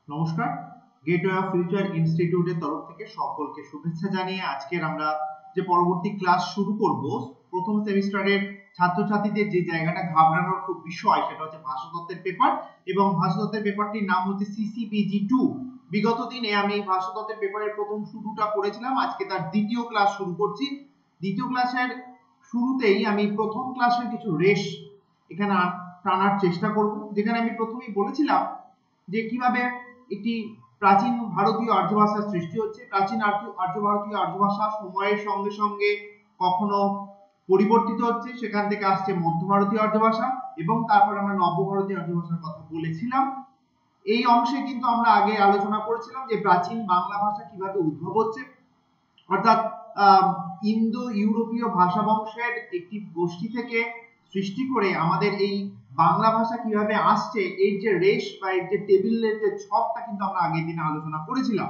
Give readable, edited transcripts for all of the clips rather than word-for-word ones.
নমস্কার, gateway of future ইনস্টিটিউটের তরফ থেকে সকলকে শুভেচ্ছা জানিয়ে আজকের আমরা যে পরবর্তী ক্লাস শুরু করব, প্রথম সেমিস্টারের ছাত্রছাত্রীদের যে জায়গাটা ঘাবড়ানোর খুব বিষয় সেটা হচ্ছে ভাষাতত্ত্বের পেপার। এবং ভাষাতত্ত্বের পেপারটির নাম হচ্ছে সিসিবিজি 2। বিগত দিনে আমি ভাষাতত্ত্বের পেপারের প্রথম শুরুটা করেছিলাম, আজকে তার দ্বিতীয় ক্লাস শুরু করছি। দ্বিতীয় ক্লাসের শুরুতেই আমি প্রথম ক্লাসের কিছু রেশ এখানে টানার চেষ্টা করব, যেখানে আমি প্রথমেই বলেছিলাম যে কিভাবে একটি প্রাচীন ভারতীয় আর্য ভাষার সৃষ্টি হচ্ছে। প্রাচীন আর্য ভারতীয় আর্য ভাষা সময়ের সঙ্গে সঙ্গে কখনো পরিবর্তিত হচ্ছে, সেখান থেকে আসছে মধ্য ভারতীয় আর্য ভাষা এবং তারপর আমরা নব্য ভারতীয় আর্য ভাষার কথা বলেছিলাম। এই অংশে কিন্তু আমরা আগে আলোচনা করেছিলাম যে প্রাচীন বাংলা ভাষা কিভাবে উদ্ভব হচ্ছে, অর্থাৎ ইন্দো ইউরোপীয় ভাষা বংশের একটি গোষ্ঠী থেকে সৃষ্টি করে আমাদের এই বাংলা ভাষা কিভাবে আসছে, এর যে রেশ বা এর যে টেবিলের যে ছকটা কিন্তু আমরা আগের দিনে আলোচনা করেছিলাম।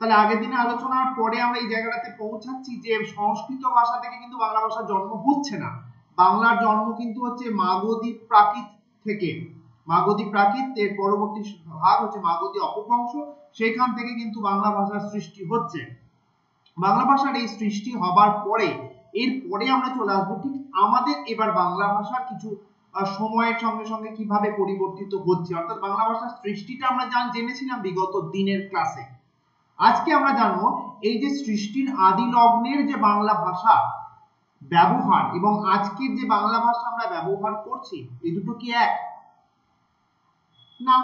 তাহলে আগের দিনে আলোচনার পরে আমরা এই জায়গাটাতে পৌঁছাচ্ছি যে সংস্কৃত ভাষা থেকে কিন্তু বাংলা ভাষার জন্ম হচ্ছে না। বাংলার জন্ম কিন্তু হচ্ছে মাগধী প্রাকৃত থেকে। মাগধী প্রাকৃত এর পরবর্তী ভাগ হচ্ছে মাগধী অপভ্রংশ, সেখান থেকে কিন্তু বাংলা ভাষার সৃষ্টি হচ্ছে। বাংলা ভাষার এই সৃষ্টি হবার পরে এরপরে আমরা চলে আসবো ঠিক আমাদের এবার বাংলা ভাষার কিছু সময়ের সঙ্গে সঙ্গে কিভাবে পরিবর্তিত হচ্ছে, অর্থাৎ বাংলা ভাষার সৃষ্টিটা আমরা জেনেছিলাম বিগত দিনের ক্লাসে। আজকে আমরা জানবো এই যে সৃষ্টির আদি লগ্নের যে বাংলা ভাষা ব্যবহার এবং আজকের যে বাংলা ভাষা আমরা ব্যবহার করছি, এই দুটো কি এক? না,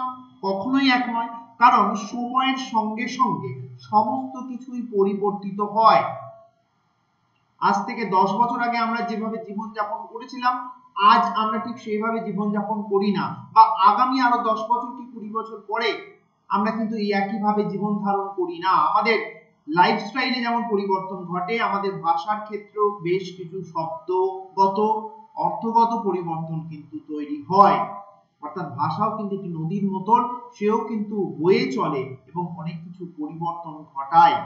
কখনোই এক নয়। কারণ সময়ের সঙ্গে সঙ্গে সমস্ত কিছুই পরিবর্তিত হয়। আজ থেকে 10 বছর আগে আমরা যেভাবে জীবনযাপন করেছিলাম, আজ আমরা ঠিক সেইভাবে জীবনযাপন করি না, বা আগামী আরো 10 বছর কি 20 বছর পরে আমরা কিন্তু এই একইভাবে জীবন ধারণ করি না। আমাদের লাইফস্টাইলে যেমন পরিবর্তন ঘটে, আমাদের ভাষার ক্ষেত্রেও বেশ কিছু শব্দগত অর্থগত পরিবর্তন কিন্তু তৈরি হয়। অর্থাৎ ভাষাও কিন্তু একটি নদীর মতন, সেও কিন্তু বয়ে চলে এবং অনেক কিছু পরিবর্তন ঘটায়।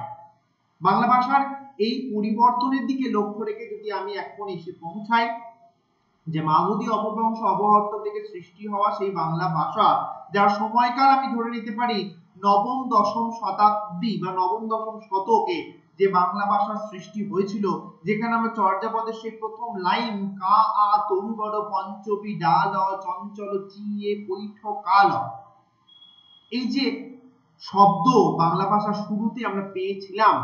বাংলা ভাষার এই পরিবর্তনের দিকে লক্ষ্য রেখে যদি আমি এখন এসে পৌঁছাই যে মাগধী অপভ্রংশ অবহট্ট থেকে সৃষ্টি হওয়া সেই বাংলা ভাষা, যার সময়কাল আমি ধরে নিতে পারি নবম দশম শতাব্দী বা নবম দশম শতকে, যে বাংলা ভাষার সৃষ্টি হয়েছিল, যেখানে আমরা চর্যাপদের সেই প্রথম লাইন কা আ তরুবড় পঞ্চপি ডাল চঞ্চল চিয়ে পৈঠ কাল, এই যে শব্দ বাংলা ভাষার শুরুতে আমরা পেয়েছিলাম,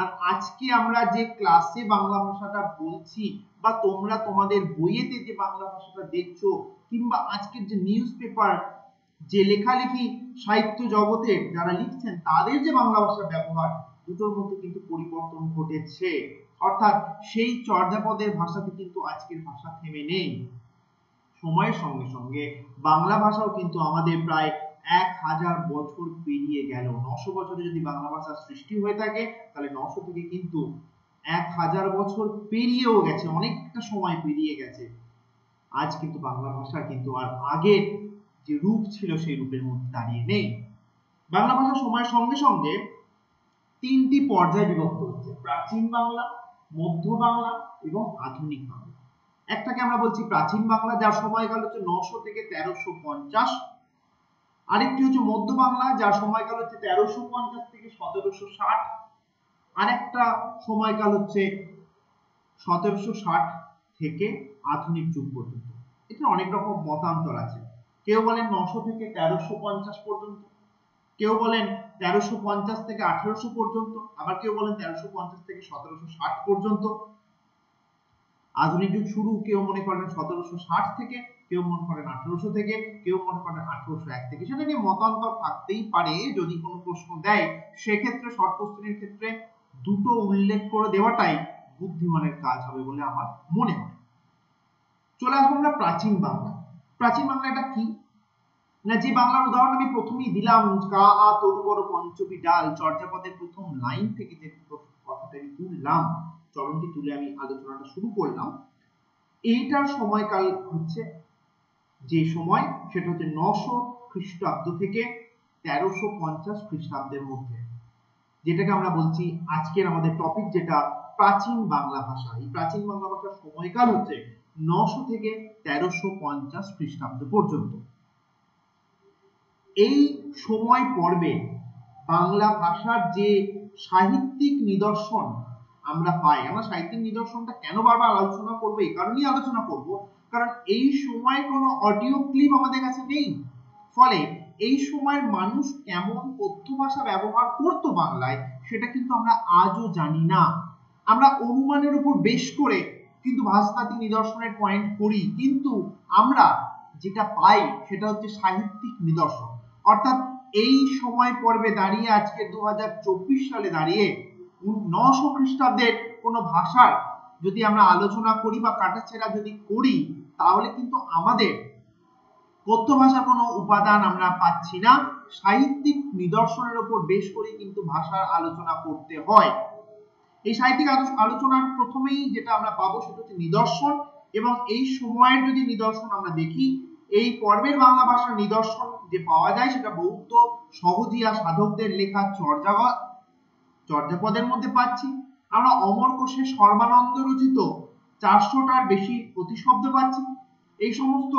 আর আজকে আমরা যে ক্লাসে বাংলা ভাষাটা বলছি বা তোমরা তোমাদের বইয়েতে যে বাংলা ভাষাটা দেখছো, কিংবা আজকের যে নিউজ পেপার, যে লেখালেখি সাহিত্য জগতে যারা লিখছেন তাদের যে বাংলা ভাষার ব্যবহার, দুটোর মধ্যে কিন্তু পরিবর্তন ঘটেছে। অর্থাৎ সেই চর্যাপদের ভাষাতে কিন্তু আজকের ভাষা থেমে নেই। সময়ের সঙ্গে সঙ্গে বাংলা ভাষাও কিন্তু আমাদের প্রায় 1000 বছর পেরিয়ে গেল। 900 বছরে যদি বাংলা ভাষার সৃষ্টি হয়ে থাকে, তাহলে 900 থেকে কিন্তু 1000 বছর পেরিয়েও গেছে, অনেকটা সময় পেরিয়ে গেছে। আজ কিন্তু বাংলা ভাষা কিন্তু আর আগের যে রূপ ছিল সেই রূপের মধ্যে দাঁড়িয়ে নেই। বাংলা ভাষা সময়ের সঙ্গে সঙ্গে 3টি পর্যায়ে বিভক্ত হচ্ছে: প্রাচীন বাংলা, মধ্য বাংলা এবং আধুনিক বাংলা। একটাকে আমরা বলছি প্রাচীন বাংলা, যার সময়কাল হচ্ছে 900 থেকে 1350। আরেকটি হচ্ছে মধ্য বাংলা, যার সময়কাল হচ্ছে 1350 থেকে 1760। আরেকটা সময়কাল হচ্ছে 1760 থেকে আধুনিক যুগ পর্যন্ত। এটা অনেক রকম মতান্তর আছে। কেউ বলেন 900 থেকে 1350 পর্যন্ত, কেউ বলেন 1350 থেকে 1800 পর্যন্ত, আবার কেউ বলেন 1350 থেকে 1760 পর্যন্ত। আধুনিক যুগ শুরু কেউ মনে করেন 1760 থেকে, কেউ মনে করেন 1800 থেকে, কেউ মনে করেন 1801 থেকে। সেটা নিয়ে মতান্তর থাকতেই পারে। যদি কোনো প্রশ্ন দেয় সেক্ষেত্রে শর্ট কোশ্চেনের ক্ষেত্রে দুটো উল্লেখ করে দেওয়াটাই বুদ্ধিমানের কাজ হবে বলে আমার মনে হয়। চলে আসবো আমরা প্রাচীন বাংলা। প্রাচীন বাংলা এটা কি না, যে বাংলার উদাহরণ আমি প্রথমেই দিলাম, কা আ তরুবড় পঞ্চপি ডাল, চর্যাপদের প্রথম লাইন থেকে যে কথাটা আমি তুললাম, চরণটি তুলে আমি আলোচনাটা শুরু করলাম, এইটার সময়কাল হচ্ছে যে সময়, সেটা হচ্ছে 900 খ্রিস্টাব্দ থেকে 1350 খ্রিস্টাব্দের মধ্যে, যেটাকে আমরা বলছি আজকের আমাদের টপিক, যেটা প্রাচীন বাংলা ভাষা। এই প্রাচীন বাংলা ভাষার সময়কাল হচ্ছে 900 থেকে 1350 খ্রিস্টাব্দ পর্যন্ত। এই সময় পর্বে বাংলা ভাষার যে সাহিত্যিক নিদর্শন আমরা পাই, আমরা সাহিত্যিক নিদর্শনটা কেন বারবার আলোচনা করবো, এই কারণেই আলোচনা করব কারণ এই সময় কোনো অডিও ক্লিপ আমাদের কাছে নেই, ফলে এই সময়ের মানুষ কেমন কথ্য ভাষা ব্যবহার করতো বাংলায় সেটা কিন্তু আমরা আজও জানি না। আমরা অনুমানের উপর বেশ করে কিন্তু ভাষাতাত্ত্বিক নিদর্শনের পয়েন্ট করি, কিন্তু আমরা যেটা পাই সেটা হচ্ছে সাহিত্যিক নিদর্শন। অর্থাৎ এই সময় পর্বে দাঁড়িয়ে আজকে 2024 সালে দাঁড়িয়ে 900 খ্রিস্টাব্দের কোনো ভাষার যদি আমরা আলোচনা করি বা কাটাছেড়া যদি করি, তাহলে কিন্তু আমাদের কথ্য ভাষার কোনো উপাদান আমরা পাচ্ছি না। সাহিত্যিক নিদর্শনের উপর বেশ করে কিন্তু ভাষার আলোচনা করতে হয়। এই সাহিত্যিক আলোচনার প্রথমেই যেটা আমরা পাবো সেটা হচ্ছে নিদর্শন, এবং এই সময়ের যদি নিদর্শন আমরা দেখি, এই পর্বের বাংলা ভাষার নিদর্শন যে পাওয়া যায় সেটা বৌদ্ধ সহজিয়া সাধকদের লেখা চর্যাপদের মধ্যে পাচ্ছি। আমরা অমর কোষের সর্বানন্দ রচিত 400টার বেশি প্রতিশব্দ পাচ্ছি। এই সমস্ত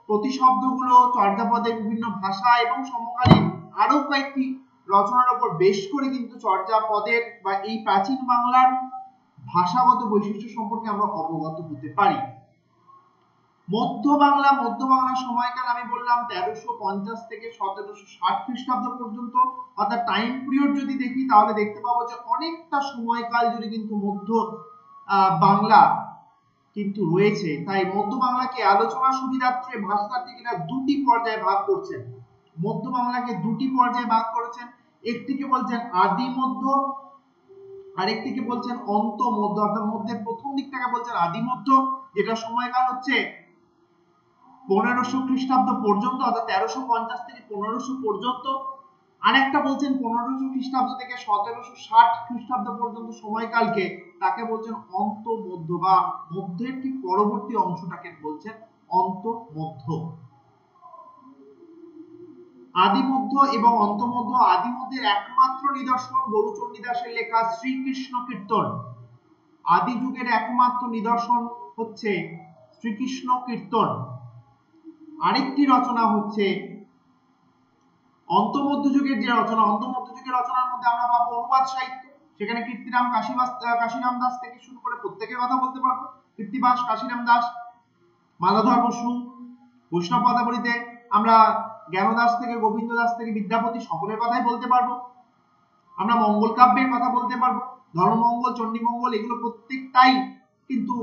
প্রতিশব্দগুলো চর্যাপদের বিভিন্ন ভাষা এবং সমকালীন আরো কয়েকটি রচনার উপর বেশ করে কিন্তু চর্যাপদের বা এই প্রাচীন বাংলার ভাষাগত বৈশিষ্ট্য সম্পর্কে আমরা অবগত হতে পারি। মধ্য বাংলা সময়কাল আমি বললাম 1350 থেকে 1760 খ্রিস্টাব্দ পর্যন্ত, অর্থাৎ টাইম পিরিয়ড যদি দেখি তাহলে দেখতে পাবো যে অনেকটা সময়কাল জুড়ে কিন্তু মধ্য বাংলা কিন্তু রয়েছে। তাই মধ্য বাংলাকে আলোচনা সুবিধার্থে ভাষাতাত্ত্বিকেরা দুটি পর্যায়ে ভাগ করছেন। মধ্য বাংলাকে দুটি পর্যায়ে ভাগ করেছেন, একটিকে বলছেন আদি মধ্য, আরেকটিকে বলছেন অন্ত মধ্য। অর্থাৎ মধ্যের প্রথম দিকটাকে বলছেন আদি মধ্য, যেটা সময়কাল হচ্ছে 1500 খ্রিস্টাব্দ পর্যন্ত, অর্থাৎ 1350 থেকে 1500 পর্যন্ত। আরেকটা বলছেন 1500 খ্রিস্টাব্দ থেকে 1760 খ্রিস্টাব্দ পর্যন্ত সময়কালকে, তাকে বলছেন অন্ত মধ্য, বা মধ্যের ঠিক পরবর্তী অংশটাকে বলছেন অন্ত মধ্য। আদি মধ্য এবং অন্ত মধ্য। আদি মধ্যের একমাত্র নিদর্শন গরুচণ্ডী দাসের লেখা শ্রীকৃষ্ণ কীর্তন। আদি যুগের একমাত্র নিদর্শন হচ্ছে শ্রীকৃষ্ণ কীর্তন। আরেকটি রচনা হচ্ছে অন্তমধ্যযুগের যে রচনা, অন্তমধ্যযুগের রচনার মধ্যে আমরা পাবো অনুবাদ সাহিত্য। সেখানে কীর্তিরাম কাশীরাম দাস থেকে শুরু করে প্রত্যেকের কথা বলতে পারবো। কীর্তিবাস, কাশীরাম দাস, মালাধর বসু, বৈষ্ণব পদাবলীতে আমরা জ্ঞানদাস থেকে গোবিন্দ দাস থেকে বিদ্যাপতি সকলের কথাই বলতে পারবো। আমরা মঙ্গল কাব্যের কথা বলতে পারবো, ধর্মমঙ্গল, চণ্ডীমঙ্গল, এগুলো প্রত্যেকটাই কিন্তু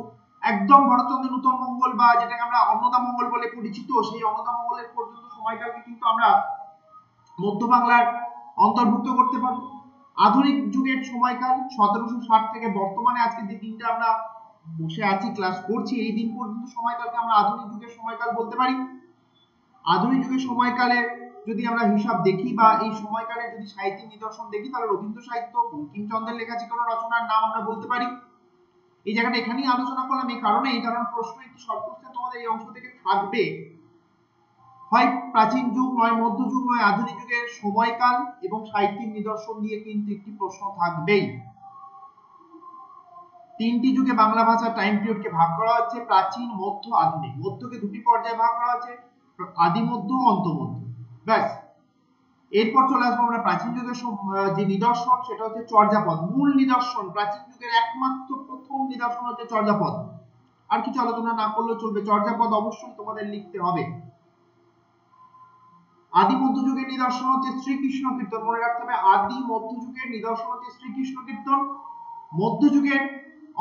একদম ভরতচন্দ্র নূতন মঙ্গল বা যেটাকে আমরা অন্নদা মঙ্গল বলে পরিচিত, সেই অন্নদা মঙ্গলের পর্যন্ত সময়কালকে কিন্তু আমরা মধ্য বাংলার অন্তর্ভুক্ত করতে পারবো। আধুনিক যুগের সময়কাল 1760 থেকে বর্তমানে আজকে যে দিনটা আমরা বসে আছি ক্লাস করছি, এই দিন পর্যন্ত সময়কালকে আমরা আধুনিক যুগের সময়কাল বলতে পারি। আধুনিক যুগের সময়কালে যদি আমরা হিসাব দেখি বা এই সময়কালে যদি সাহিত্যিক নিদর্শন দেখি, তাহলে রবীন্দ্র সাহিত্য, বঙ্কিমচন্দ্রের লেখা যে কোনো রচনার নাম আমরা বলতে পারি। এই জায়গাটা এখানেই আলোচনা করলাম এই কারণ প্রশ্ন একটি শর্ট কোশ্চেন তোমাদের এই অংশ থেকে থাকবে, হয় প্রাচীন যুগ, নয় মধ্যযুগ, নয় আধুনিক যুগের সময়কাল এবং সাহিত্যিক নিদর্শন দিয়ে কিন্তু একটি প্রশ্ন থাকবেই। তিনটি যুগে বাংলা ভাষা টাইম পিরিয়ডকে ভাগ করা হচ্ছে, প্রাচীন, মধ্য, আধুনিক। মধ্যকে দুটি পর্যায়ে ভাগ করা হচ্ছে, আদি মধ্য, অন্ত মধ্য। ব্যাস, এরপর চলে আসবো আমরা প্রাচীন যুগের যে নিদর্শন, সেটা হচ্ছে চর্যাপদ। মূল নিদর্শন, প্রাচীন যুগের একমাত্র প্রথম নিদর্শন হচ্ছে চর্যাপদ। আর কিছু আলোচনা না করলেও চলবে, চর্যাপদ অবশ্যই তোমাদের লিখতে হবে। আদি মধ্যযুগের নিদর্শন হচ্ছে শ্রীকৃষ্ণ কীর্তন। মনে রাখতে হবে, আদি মধ্যযুগের নিদর্শন হচ্ছে শ্রীকৃষ্ণ কীর্তন। মধ্যযুগের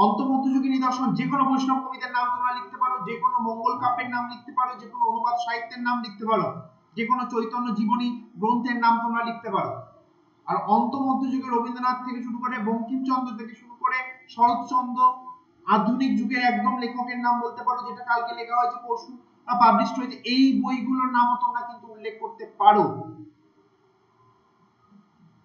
অন্তমধ্যযুগের নিদর্শন যে কোনো বৈষ্ণব কবিদের নাম তোমরা লিখতে পারো, যে কোনো মঙ্গল কাব্যের নাম লিখতে পারো, যে কোনো অনুবাদ সাহিত্যের নাম লিখতে পারো, যে কোনো চৈতন্য জীবনী গ্রন্থের নাম তোমরা লিখতে পারো। আর অন্তমধ্যযুগে রবীন্দ্রনাথ থেকে শুরু করে, বঙ্কিমচন্দ্র থেকে শুরু করে শরৎচন্দ্র, আধুনিক যুগের একদম লেখকের নাম বলতে পারো, যেটা কালকে লেখা হয়েছে, পরশু পাবলিশড হয়েছে, এই বইগুলোর নামও তোমরা কিন্তু উল্লেখ করতে পারো।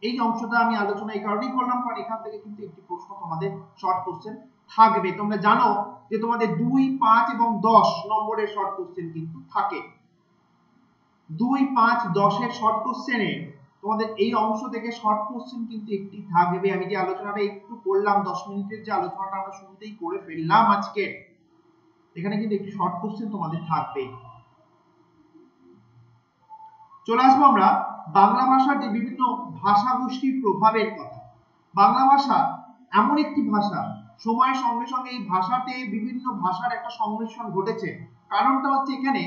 এই অংশটা আমি আলোচনা এই কারণেই করলাম কারণ এখান থেকে কিন্তু একটি প্রশ্ন তোমাদের শর্ট কোশ্চেন থাকবে। তোমরা জানো যে তোমাদের 2, 5 এবং 10 নম্বরের শর্ট কোশ্চেন কিন্তু থাকে। 2, 5, 10 এর শর্ট কোশ্চেনে তোমাদের এই অংশ থেকে শর্ট কোশ্চেন কিন্তু একটি থাকবে। আমি যে আলোচনাটা একটু করলাম 10 মিনিটের যে আলোচনাটা আমরা শুরুতেই করে ফেললাম আজকে, এখানে কিন্তু একটি শর্ট কোশ্চেন তোমাদের থাকবে। চলে আসবো আমরা বাংলা ভাষার যে বিভিন্ন ভাষা গোষ্ঠীর প্রভাবের কথা। বাংলা ভাষা এমন একটি ভাষা, সময়ের সঙ্গে সঙ্গে এই ভাষাতে বিভিন্ন ভাষার একটা সংমিশ্রণ ঘটেছে। কারণটা হচ্ছে এখানে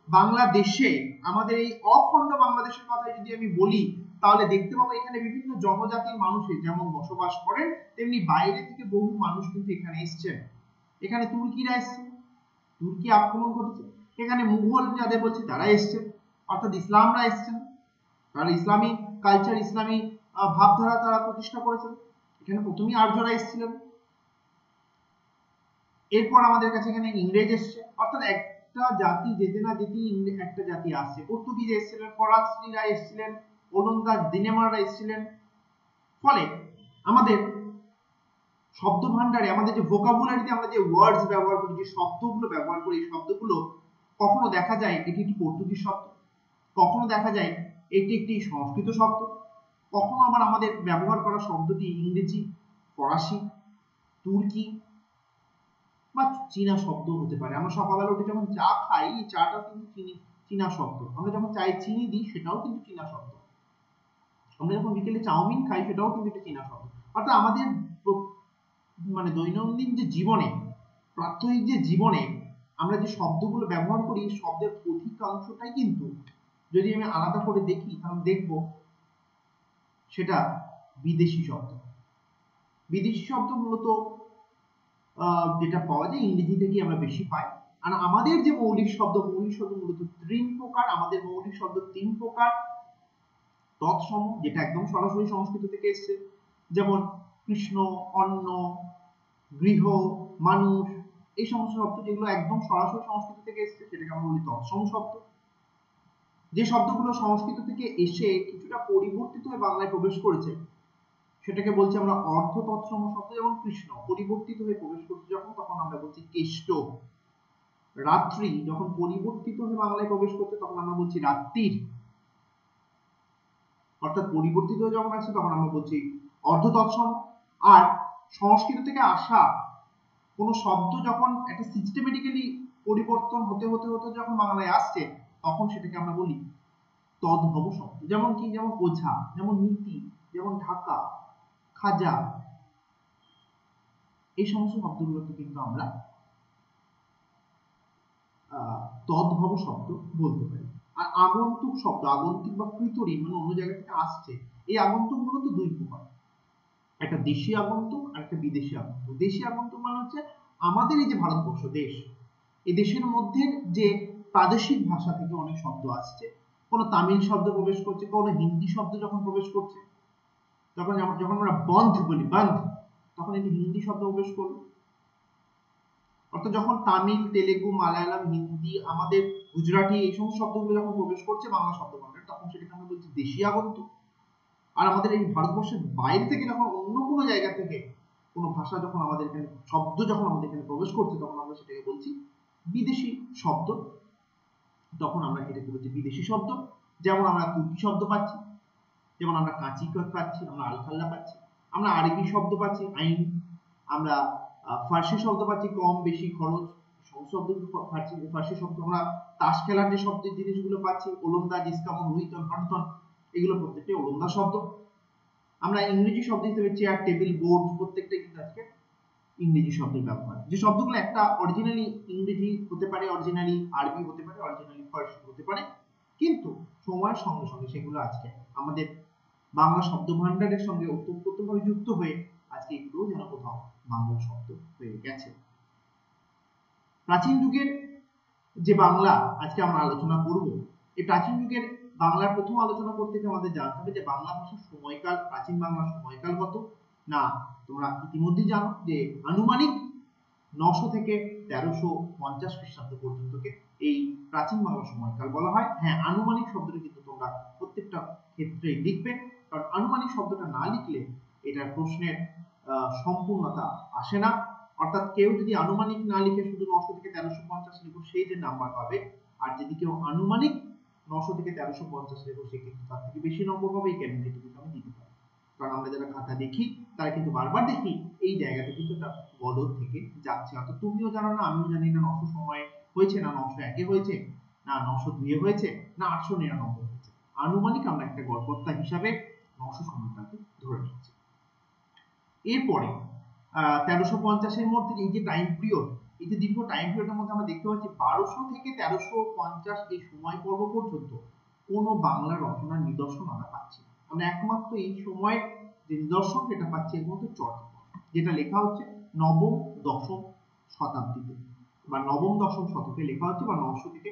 বাংলাদেশে, আমাদের এই অখণ্ড বাংলাদেশের কথা যদি আমি বলি, তাহলে দেখতে পাবো এখানে বিভিন্ন জনজাতির মানুষের যেমন বসবাস করেন, তেমনি বাইরে থেকে বহু মানুষ কিন্তু এখানে এসছেন। এখানে তুর্কিরা এসছে, তুর্কি আক্রমণ ঘটেছে। এখানে মুঘল যাদের বলছি তারা এসছেন, অর্থাৎ ইসলামরা এসছেন, কারণ ইসলামী কালচার, ইসলামী ভাবধারা তারা প্রতিষ্ঠা করেছেন। এখানে প্রথমেই আর্যরা এসেছিলেন, এরপর আমাদের কাছে এখানে ইংরেজ এসছে, অর্থাৎ একটা জাতি যেতে না যেতেই একটা জাতি আসছে। পর্তুগিজ এসেছিলেন, ফরাসিরা এসেছিলেন, ওলন্দাজ, ডেনমার্করা এসেছিলেন। ফলে আমাদের শব্দ ভান্ডারে, আমাদের যে ভোকাবুলারিতে আমরা যে ওয়ার্ডস ব্যবহার করি, যে শব্দগুলো ব্যবহার করি, এই শব্দগুলো কখনো দেখা যায় এটি একটি পর্তুগিজ শব্দ, কখনো দেখা যায় এটি একটি সংস্কৃত শব্দ, কখনো আবার আমাদের ব্যবহার করা শব্দটি ইংরেজি, ফরাসি, তুর্কি বা চীনা শব্দ হতে পারে। আমরা সকালবেলা উঠে যখন চা খাই, এই চাটাও কিন্তু চীনা শব্দ। আমরা যখন চায়ে চিনি দিই, সেটাও কিন্তু চীনা শব্দ। আমরা যখন বিকেলে চাউমিন খাই, সেটাও কিন্তু একটা চীনা শব্দ। অর্থাৎ আমাদের মানে দৈনন্দিন যে জীবনে, প্রাত্যহিক যে জীবনে আমরা যে শব্দগুলো ব্যবহার করি, শব্দের অধিকাংশটাই কিন্তু যদি আমি আলাদা করে দেখি, তাহলে দেখব সেটা বিদেশি শব্দ। বিদেশি শব্দ মূলত যেটা পাওয়া যায় ইংরেজি থেকে আমরা বেশি পাই। আর আমাদের যে মৌলিক শব্দ মূলত 3 প্রকার। আমাদের মৌলিক শব্দ 3 প্রকার। তৎসম, যেটা একদম সরাসরি সংস্কৃত থেকে এসেছে, যেমন কৃষ্ণ, অন্ন, গৃহ, মানুষ, এই সমস্ত শব্দ যেগুলো একদম সরাসরি সংস্কৃত থেকে এসেছে, সেটাকে আমরা বলি তৎসম শব্দ। যে শব্দগুলো সংস্কৃত থেকে এসে কিছুটা পরিবর্তিত হয়ে বাংলায় প্রবেশ করেছে, সেটাকে বলছি আমরা অর্ধ তৎসম শব্দ। যেমন কৃষ্ণ পরিবর্তিত হয়ে প্রবেশ করছে যখন, তখন আমরা বলছি কেষ্ট। রাত্রি যখন পরিবর্তিত হয়ে বাংলায় প্রবেশ করছে, তখন আমরা বলছি রাত্রির। অর্থাৎ পরিবর্তিত হয়ে যখন আসছে, তখন আমরা বলছি অর্ধ তৎসম। আর সংস্কৃত থেকে আসা কোনো শব্দ যখন একটা সিস্টেমেটিক্যালি পরিবর্তন হতে হতে হতে যখন বাংলায় আসছে, তখন সেটাকে আমরা বলি তদ্ভব শব্দ। যেমন কি, যেমন ওঝা, যেমন নীতি, যেমন ঢাকা, খাজা, এই সমস্ত শব্দগুলোকে কিন্তু আমরা তদ্ভব শব্দ বলতে পারি। আর আগন্তুক শব্দ, আগন্তুক বা কৃতঋণ, মানে অন্য জায়গা থেকে আসছে, এই আগন্তুক মূলত 2 প্রকার। একটা দেশি আগন্তুক আর একটা বিদেশি আগন্তুক। দেশি আগন্তুক মানে হচ্ছে আমাদের এই যে ভারতবর্ষ দেশ, এই দেশের মধ্যে যে প্রাদেশিক ভাষা থেকে অনেক শব্দ আসছে, কোনো তামিল শব্দ প্রবেশ করছে, কোনো হিন্দি শব্দ যখন প্রবেশ করছে, যখন আমরা বন্ধ বলি, বন্ধ, তখন এটি হিন্দি শব্দ প্রবেশ করলো। অর্থাৎ যখন তামিল, তেলেগু, মালায়ালাম, হিন্দি, আমাদের গুজরাটি, এই সমস্ত শব্দগুলো যখন প্রবেশ করছে বাংলা শব্দভাণ্ডারে, তখন সেটাকে আমরা বলছি দেশি আগন্তুক। আর আমাদের এই ভারতবর্ষের বাইরে থেকে যখন অন্য কোনো জায়গা থেকে কোনো ভাষা যখন আমাদের এখানে, শব্দ যখন আমাদের এখানে প্রবেশ করছে, তখন আমরা সেটাকে বলছি বিদেশি শব্দ। তখন আমরা এটাকে বলছি বিদেশি শব্দ। যেমন আমরা তুর্কি শব্দ পাচ্ছি, যেমন আমরা কাঁচি পাচ্ছি, আমরা আলখাল্লা পাচ্ছি, আমরা আরবি শব্দ পাচ্ছি আইন, আমরা ফার্সি শব্দ পাচ্ছি কম বেশি খরচ, ফার্সি শব্দ, আমরা তাস খেলার যে শব্দের জিনিসগুলো পাচ্ছি, ওলন্দাজ, ইস্কামন, রুইতন, হনতন, এগুলো প্রত্যেকটাই ওলন্দাজ শব্দ। আমরা ইংরেজি শব্দ হিসেবে চেয়ার, টেবিল, বোর্ড, প্রত্যেকটাই কিন্তু আজকে ইংরেজি শব্দের ব্যবহার। যে শব্দগুলো একটা অরিজিনালি ইংরেজি হতে পারে, অরিজিনালি আরবি হতে পারে, অরিজিনালি ফার্সি হতে পারে, কিন্তু সময়ের সঙ্গে সঙ্গে সেগুলো আজকে আমাদের বাংলা শব্দ ভান্ডারের সঙ্গে ওতপ্রোতভাবে যুক্ত হয়ে আজকে এগুলো যেন কোথাও বাংলা শব্দ হয়ে গেছে। প্রাচীন যুগের যে বাংলা আজকে আমরা আলোচনা করব, এই প্রাচীন যুগের বাংলার প্রথম আলোচনা করতে গিয়ে আমাদের জানতে হবে যে বাংলা ভাষার সময়কাল, প্রাচীন বাংলার সময়কাল কত না। তোমরা ইতিমধ্যেই জানো যে আনুমানিক 900 থেকে 1350 খ্রিস্টাব্দ পর্যন্তকে এই প্রাচীন বাংলার সময়কাল বলা হয়। হ্যাঁ, আনুমানিক শব্দটা কিন্তু তোমরা প্রত্যেকটা ক্ষেত্রেই লিখবে, কারণ আনুমানিক শব্দটা না লিখলে এটার প্রশ্নের সম্পূর্ণতা আসে না। অর্থাৎ কেউ যদি আনুমানিক না লিখে শুধু 900 থেকে 1350 লিখো, সেই যে নাম্বার পাবে, আর যদি কেউ আনুমানিক 900 থেকে 1350 লিখো, সে কিন্তু তার থেকে বেশি নম্বর পাবে। এই গ্যারান্টিটা কিন্তু আমি দিতে পারি, কারণ আমরা যারা খাতা দেখি তারা কিন্তু বারবার দেখি এই জায়গাটা কিন্তু একটা গলদ থেকে যাচ্ছে। অর্থাৎ তুমিও জানো না, আমিও জানি না 900 সময়ে হয়েছে, না 901 হয়েছে, না 902 হয়েছে, না 899 হয়েছে। আনুমানিক আমরা একটা গড়পড়তা হিসাবে 900 সময়কালকে ধরে নিচ্ছি। এরপরে 1350 এর মধ্যে এই যে টাইম পিরিয়ড, এই যে দীর্ঘ টাইম পিরিয়ডের মধ্যে আমরা দেখতে পাচ্ছি 1200 থেকে 1350 এই সময় পর্ব পর্যন্ত কোনো বাংলা রচনার নিদর্শন আমরা পাচ্ছি না। আমরা একমাত্র এই সময়ের যে নিদর্শন সেটা পাচ্ছি একমাত্র চর্যাপদ, যেটা লেখা হচ্ছে নবম দশম শতাব্দীতে বা নবম দশম শতকে লেখা হচ্ছে, বা 900 থেকে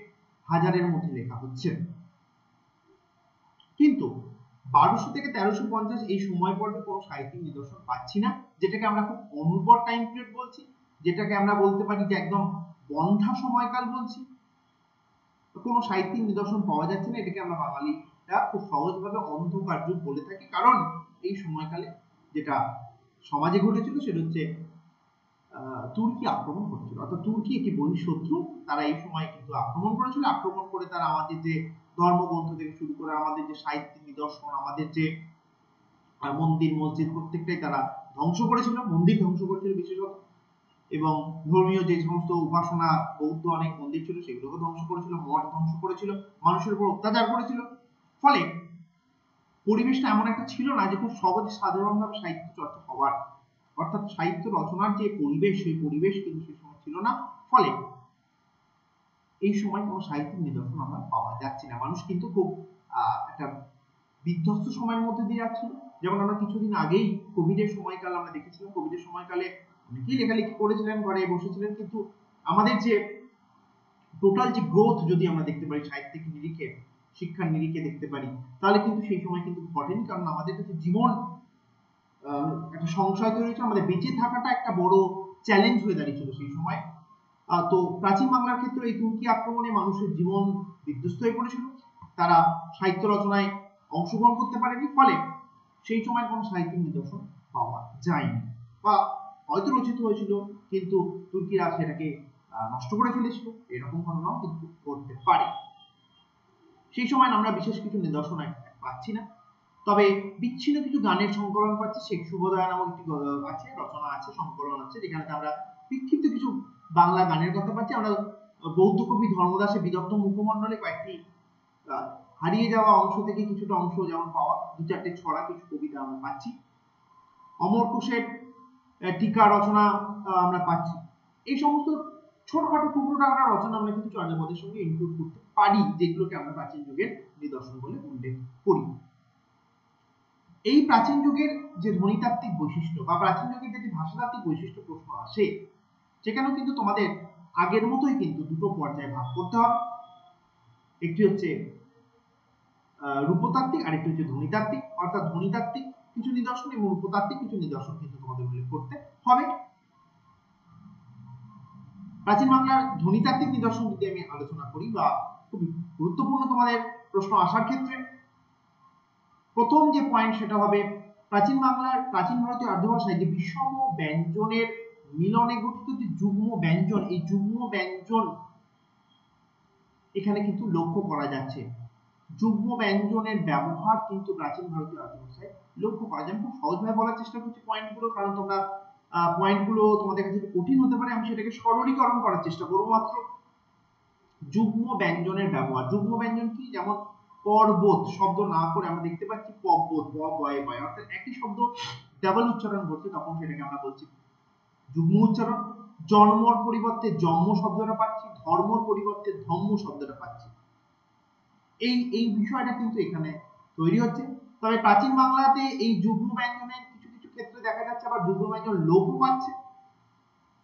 1000 এর মধ্যে লেখা হচ্ছে। কিন্তু 1200 থেকে 1350 এই সময় পর্বে কোনো সাহিত্যিক নিদর্শন পাচ্ছি না, যেটাকে আমরা খুব অনুর্বর টাইম পিরিয়ড বলছি, যেটাকে আমরা বলতে পারি যে একদম বন্ধ্যা সময়কাল বলছি। কোনো সাহিত্যিক নিদর্শন পাওয়া যাচ্ছে না, এটাকে আমরা বাঙালিরা খুব সহজভাবে অন্ধকার যুগ বলে থাকি। কারণ এই সময়কালে যেটা সমাজে ঘটেছিল সেটা হচ্ছে তুর্কি আক্রমণ করেছিল, অর্থাৎ তুর্কি একটি বহিঃশত্রু, তারা এই সময় কিন্তু আক্রমণ করেছিল। আক্রমণ করে তারা আমাদের যে ধর্মগ্রন্থ থেকে শুরু করে আমাদের যে সাহিত্যিক নিদর্শন, আমাদের যে মন্দির মসজিদ প্রত্যেকটাই তারা ধ্বংস করেছিল, মন্দির ধ্বংস করেছিল বিশেষত, এবং ধর্মীয় যে সমস্ত উপাসনা বৌদ্ধ অনেক মন্দির ছিল সেগুলোকে ধ্বংস করেছিল, মঠ ধ্বংস করেছিল, মানুষের উপর অত্যাচার করেছিল। ফলে পরিবেশটা এমন একটা ছিল না যে খুব সহজে সাধারণভাবে সাহিত্য চর্চা হওয়ার, অর্থাৎ সাহিত্য রচনার যে পরিবেশ সেই পরিবেশ কিন্তু সেই সময় ছিল না। ফলে এই সময় কোনো সাহিত্যিক নিদর্শন আমরা পাওয়া যাচ্ছে না। মানুষ কিন্তু খুব একটা বিধ্বস্ত সময়ের মধ্যে দিয়ে যাচ্ছিল। যেমন আমরা কিছুদিন আগেই কোভিডের সময়কাল আমরা দেখেছিলাম, কোভিডের সময়কালে অনেকেই লেখালেখি করেছিলেন, ঘরে বসেছিলেন, কিন্তু আমাদের যে টোটাল যে গ্রোথ যদি আমরা দেখতে পারি সাহিত্যিক নিরিখে, শিক্ষার নিরিখে দেখতে পারি, তাহলে কিন্তু সেই সময় কিন্তু ঘটেনি। কারণ আমাদের কাছে জীবন একটা সংশয় তৈরি হয়েছে, আমাদের বেঁচে থাকাটা একটা বড় চ্যালেঞ্জ হয়ে দাঁড়িয়েছিল সেই সময়। তো প্রাচীন বাংলার ক্ষেত্রে এই তুর্কি আক্রমণে মানুষের জীবন বিধ্বস্ত হয়ে পড়েছিল, তারা সাহিত্য রচনায় অংশগ্রহণ করতে পারেনি। ফলে সেই সময় কোনো সাহিত্যিক নিদর্শন পাওয়া যায়নি, বা হয়তো রচিত হয়েছিল কিন্তু তুর্কিরা সেটাকে নষ্ট করে ফেলেছিল, এরকম ঘটনাও কিন্তু ঘটতে পারে। সেই সময় আমরা বিশেষ কিছু নিদর্শন পাচ্ছি না, তবে বিচ্ছিন্ন কিছু গানের সংকলন পাচ্ছি। শেখ শুভদয়া নামক একটি আছে, রচনা আছে, সংকলন আছে, যেখানে আমরা বিক্ষিপ্ত কিছু বাংলা গানের কথা পাচ্ছি। আমরা বৌদ্ধ কবি ধর্মদাসের বিদগ্ধ মুখমণ্ডলে কয়েকটি হারিয়ে যাওয়া অংশ থেকে কিছুটা অংশ যেমন পাওয়া, দু চারটে ছড়া, কিছু কবিতা আমরা পাচ্ছি। অমর কোষের টিকা রচনা আমরা পাচ্ছি। এই সমস্ত ছোটখাটো টুকরোটাকরা রচনা আমরা কিন্তু চর্যাপদের সঙ্গে ইনক্লুড করতে পারি, যেগুলোকে আমরা প্রাচীন যুগের নিদর্শন বলে উল্লেখ করি। এই প্রাচীন যুগের যে ধ্বনিতাত্ত্বিক বৈশিষ্ট্য বা প্রাচীন যুগের যদি ভাষাতাত্ত্বিক বৈশিষ্ট্য প্রশ্ন আসে, সেখানেও কিন্তু তোমাদের আগের মতোই কিন্তু দুটো পর্যায়ে ভাগ করতে হবে। একটি হচ্ছে রূপতাত্ত্বিক, আর একটি হচ্ছে ধ্বনিতাত্ত্বিক। অর্থাৎ ধ্বনিতাত্ত্বিক কিছু নিদর্শন এবং রূপতাত্ত্বিক কিছু নিদর্শন কিন্তু তোমাদের উল্লেখ করতে হবে। প্রাচীন বাংলার ধ্বনিতাত্ত্বিক নিদর্শন যদি আমি আলোচনা করি, বা খুব গুরুত্বপূর্ণ তোমাদের প্রশ্ন আসার ক্ষেত্রে, প্রথম যে পয়েন্ট সেটা হবে প্রাচীন বাংলার, প্রাচীন ভারতীয় আর্য ভাষায় যে বিষম ব্যঞ্জনের মিলনে গঠিত যে যুগ্ম ব্যঞ্জন, এই যুগ্ম ব্যঞ্জন এখানে কিন্তু লক্ষ্য করা যাচ্ছে। যুগ্ম ব্যঞ্জনের ব্যবহার কিন্তু প্রাচীন ভারতীয় আর্য ভাষায় লক্ষ্য করা যায়। আমি খুব সহজভাবে বলার চেষ্টা করছি পয়েন্টগুলো, কারণ তোমরা পয়েন্টগুলো তোমাদের কাছে কঠিন হতে পারে, আমি সেটাকে সরলীকরণ করার চেষ্টা করবো মাত্র। যুগ্ম ব্যঞ্জনের ব্যবহার, যুগ্ম ব্যঞ্জন কি, যেমন পর্বত শব্দ না করে আমরা দেখতে পাচ্ছি পর্বত, ব বয়ে বয়, অর্থাৎ একই শব্দ ডাবল উচ্চারণ করছে, তখন সেটাকে আমরা বলছি যুগ্ম উচ্চারণ। জন্মর পরিবর্তে জন্ম শব্দটা পাচ্ছি, ধর্মর পরিবর্তে ধম্ম শব্দটা পাচ্ছি। এই বিষয়টা কিন্তু এখানে তৈরি হচ্ছে। তবে প্রাচীন বাংলাতে এই যুগ্ম ব্যঞ্জনের কিছু কিছু ক্ষেত্রে দেখা যাচ্ছে আবার যুগ্ম ব্যঞ্জন লোপও পাচ্ছে।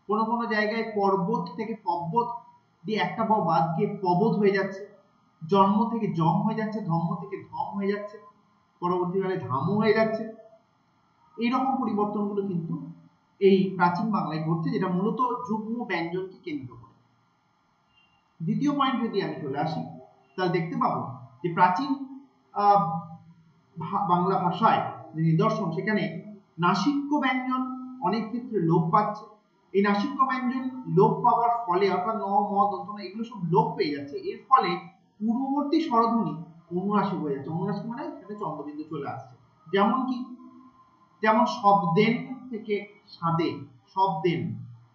কোনো কোনো জায়গায় পর্বত থেকে পব্বত দিয়ে একটা ব বাদ গিয়ে পবত হয়ে যাচ্ছে, জন্ম থেকে জম হয়ে যাচ্ছে, ধম্ম থেকে ধম হয়ে যাচ্ছে, পরবর্তীকালে ধামও হয়ে যাচ্ছে। এইরকম পরিবর্তনগুলো কিন্তু এই প্রাচীন বাংলায় ঘটছে, যেটা মূলত যুগ্ম ব্যঞ্জনকে কেন্দ্র করে। দ্বিতীয় পয়েন্ট যদি আমি চলে আসি, তাহলে দেখতে পাবো যে প্রাচীন বাংলা ভাষায় যে নিদর্শন, সেখানে নাসিক্য ব্যঞ্জন অনেক ক্ষেত্রে লোপ পাচ্ছে। এই নাসিক্য ব্যঞ্জন লোপ পাওয়ার ফলে, অর্থাৎ ন ম দন্ত ন এগুলো সব লোপ পেয়ে যাচ্ছে, এর ফলে পূর্ববর্তী স্বরধ্বনি অনুনাসিক হয়ে যাচ্ছে। অনুনাসিক মানে এখানে চন্দ্রবিন্দু চলে আসছে। যেমন কি, যেমন শব্দেন থেকে সাদে, শব্দেন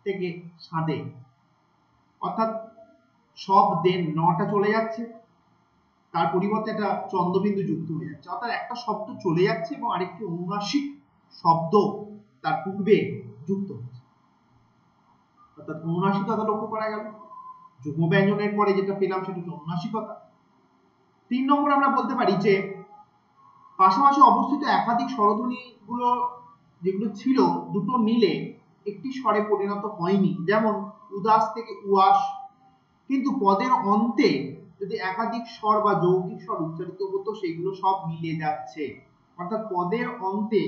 থেকে সাদে, অর্থাৎ শব্দেন নটা চলে যাচ্ছে, তার পরিবর্তে একটা চন্দ্রবিন্দু যুক্ত হয়ে যাচ্ছে, অর্থাৎ একটা শব্দ চলে যাচ্ছে এবং আরেকটি অনুনাসিক শব্দ তার পূর্বে যুক্ত হচ্ছে, অর্থাৎ অনুনাসিকতা লক্ষ্য করা গেল। যুগ্ম ব্যঞ্জনের পরে যেটা পেলাম সেটা হচ্ছে অনুনাসিকতা। 3 নম্বর আমরা বলতে পারি যে পাশাপাশি অবস্থিত একাধিক স্বরধ্বনি গুলো যেগুলো ছিল দুটো মিলে একটি স্বরে পরিণত হয়নি, যেমন উদাস থেকে উয়াস, কিন্তু পদের অন্তে যদি একাধিক স্বর বা যৌগিক স্বর উচ্চারিত হতো সেগুলো সব মিলে যাচ্ছে, অর্থাৎ পদের অন্তে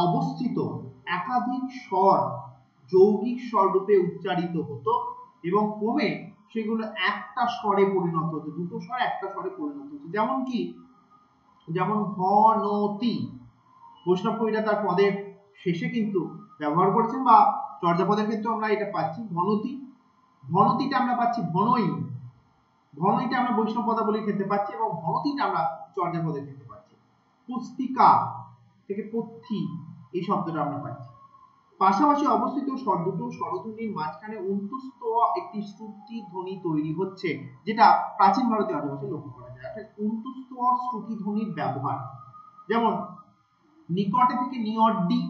অবস্থিত একাধিক স্বর যৌগিক স্বর রূপে উচ্চারিত হতো এবং ক্রমে সেগুলো একটা স্বরে পরিণত হতো, দুটো স্বর একটা স্বরে পরিণত হতো। যেমন কি, যেমন ঘনতি, বৈষ্ণব কবিরা তার পদের শেষে কিন্তু ব্যবহার করেছেন, বা চর্যাপদের ক্ষেত্রে আমরা এটা পাচ্ছি ঘনতি, ঘনতিটা আমরা পাচ্ছি ঘনই, ঘনইটা আমরা বৈষ্ণব পদাবলীর ক্ষেত্রে পাচ্ছি এবং ঘনতিটা আমরা চর্যাপদের ক্ষেত্রে পাচ্ছি। পুস্তিকা থেকে পথ্যি এই শব্দটা আমরা পাচ্ছি। পাশাপাশি অবস্থিত দুটো স্বরধ্বনির মাঝখানে অন্তস্থ একটি শ্রুতি ধ্বনি তৈরি হচ্ছে, যেটা প্রাচীন ভারতীয় আদিবাসী লক্ষ্য করা যায়। অর্থাৎ অন্তস্থ শ্রুতি ধ্বনির ব্যবহার, যেমন নিকটে থেকে নিয়ড্ডি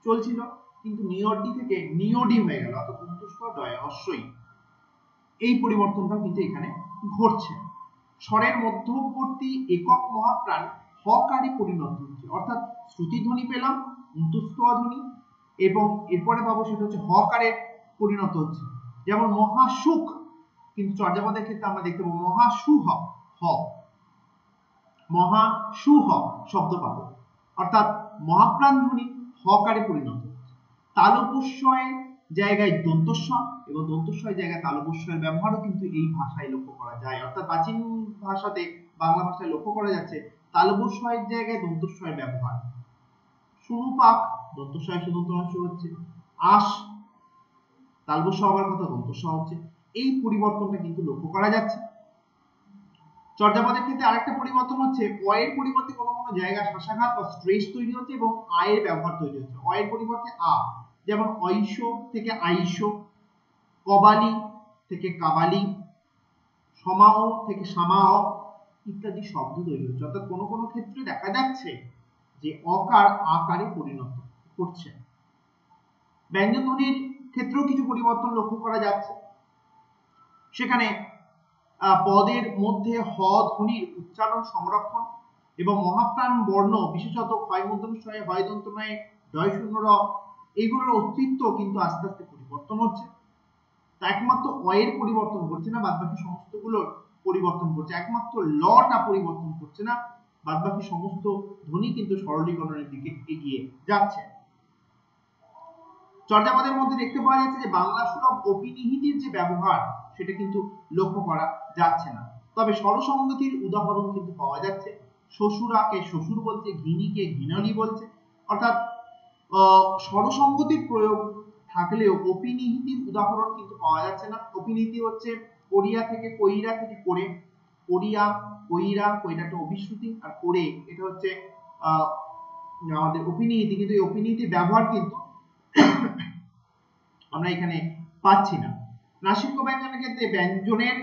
চলছিল, কিন্তু নিয়ড্ডি থেকে নিয়ডি হয়ে গেল, অর্থাৎ অন্তস্থ ডয়স্বই, এই পরিবর্তনটাও কিন্তু এখানে ঘটছে। স্বরের মধ্যবর্তী একক মহাপ্রাণ হকারে পরিণত হচ্ছে, অর্থাৎ শ্রুতি ধ্বনি পেলাম, অন্তস্থ ধ্বনি, এবং এরপরে পাবো সেটা হচ্ছে হকারে পরিণত হচ্ছে। যেমন মহাসুখ, কিন্তু চর্যাপদের ক্ষেত্রে আমরা দেখতে পাবো মহাসুহ, হ মহাসুহ শব্দ পাবো, অর্থাৎ মহাপ্রাণ ধ্বনি হকারে পরিণত হচ্ছে। তালব্যস্বয়ের জায়গায় দন্তস্ব এবং দন্তস্বয়ের জায়গায় তালব্যস্বয়ের ব্যবহারও কিন্তু এই ভাষায় লক্ষ্য করা যায়, অর্থাৎ প্রাচীন ভাষাতে বাংলা ভাষায় লক্ষ্য করা যাচ্ছে তালব্যস্বয়ের জায়গায় দন্তস্বয়ের ব্যবহার। সুনুপাক দন্তস্বয় সুদন্তস্ব হচ্ছে, আশ তালব্যস্ব হওয়ার কথা দন্তস্ব হচ্ছে, এই পরিবর্তনটা কিন্তু লক্ষ্য করা যাচ্ছে। চর্যাপদের ক্ষেত্রে আরেকটা পরিবর্তন হচ্ছে অয়ের পরিবর্তে কোনো কোনো জায়গায় শ্বাসাঘাত বা স্ট্রেস তৈরি হচ্ছে এবং আয়ের ব্যবহার তৈরি হচ্ছে, অয়ের পরিবর্তে আ, যেমন ঐশ থেকে আইশ, কবালি থেকে কাবালি, সমাও থেকে সামাও ইত্যাদি শব্দ তৈরি হচ্ছে, অর্থাৎ কোনো কোনো ক্ষেত্রে দেখা যাচ্ছে যে অকার আকারে পরিণত করছে। ব্যঞ্জন ধ্বনির ক্ষেত্রেও কিছু পরিবর্তন লক্ষ্য করা যাচ্ছে, সেখানে পদের মধ্যে হ ধ্বনির উচ্চারণ সংরক্ষণ এবং মহাপ্রাণ বর্ণ বিশেষত ক্ষয় মূর্ধন্য হয় দন্ত নয় ডয় শূন্য র, এইগুলোর অস্তিত্ব কিন্তু আস্তে আস্তে পরিবর্তন হচ্ছে। তা একমাত্র অয়ের পরিবর্তন করছে না, বাদবাকি সমস্তগুলোর পরিবর্তন করছে, একমাত্র লটা পরিবর্তন করছে না, বাদবাকি সমস্ত ধ্বনি কিন্তু সরলীকরণের দিকে এগিয়ে যাচ্ছে। চর্যাপদের মধ্যে দেখতে পাওয়া যাচ্ছে যে বাংলা সুলভ অপিনিহিতির যে ব্যবহার সেটা কিন্তু লক্ষ্য করা যাচ্ছে না, তবে স্বরসংগতির উদাহরণ কিন্তু পাওয়া যাচ্ছে। শ্বশুরাকে শ্বশুর বলছে, ঘিনিকে ঘিনলি বলছে, অর্থাৎ স্বরসংগতির প্রয়োগ থাকলেও অপিনিহিতির উদাহরণ কিন্তু পাওয়া যাচ্ছে না। অপিনিহিতি হচ্ছে কোরিয়া থেকে কইরা থেকে করে, কোরিয়া কইরা, কইরা একটা অভিশ্রুতি, আর করে এটা হচ্ছে আমাদের অপিনিহিতি, কিন্তু এই অপিনিহিতির ব্যবহার কিন্তু আমরা এখানে পাচ্ছি না। নাসিক্য ব্যঞ্জনের ক্ষেত্রে ব্যঞ্জনের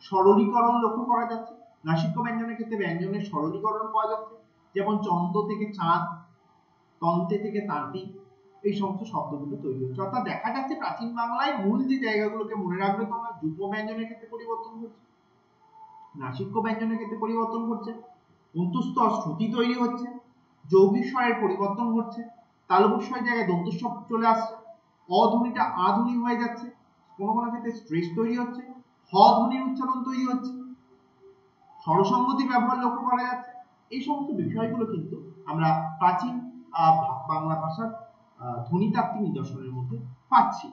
সরলীকরণ লক্ষ্য করা যাচ্ছে, নাসিক্য ব্যঞ্জনের ক্ষেত্রে ব্যঞ্জনের সরলীকরণ পাওয়া যাচ্ছে, যেমন চন্দ্র থেকে চাঁদ, তন্তে থেকে তাঁতি, এই সমস্ত শব্দগুলো তৈরি হচ্ছে। অর্থাৎ দেখা যাচ্ছে প্রাচীন বাংলায় মূল যে জায়গাগুলোকে মনে রাখবে তোমরা, যুগ্ম ব্যঞ্জনের ক্ষেত্রে পরিবর্তন ঘটছে, নাসিক্য ব্যঞ্জনের ক্ষেত্রে পরিবর্তন ঘটছে, অন্তস্থ শ্রুতি তৈরি হচ্ছে, যৌগিক স্বরের পরিবর্তন ঘটছে, তালব্যস্বয়ের জায়গায় দন্তস্ব চলে আসছে, অধ্বনিটা আধ্বনি হয়ে যাচ্ছে, কোনো কোনো ক্ষেত্রে স্ট্রেস তৈরি হচ্ছে, হ ধ্বনির উচ্চারণ তৈরি হচ্ছে, স্বরসংগতির ব্যবহার লক্ষ্য করা যাচ্ছে। এই সমস্ত বিষয়গুলো কিন্তু আমরা প্রাচীন বাংলা ভাষার ধ্বনিতাত্ত্বিক নিদর্শনের মধ্যে পাচ্ছি।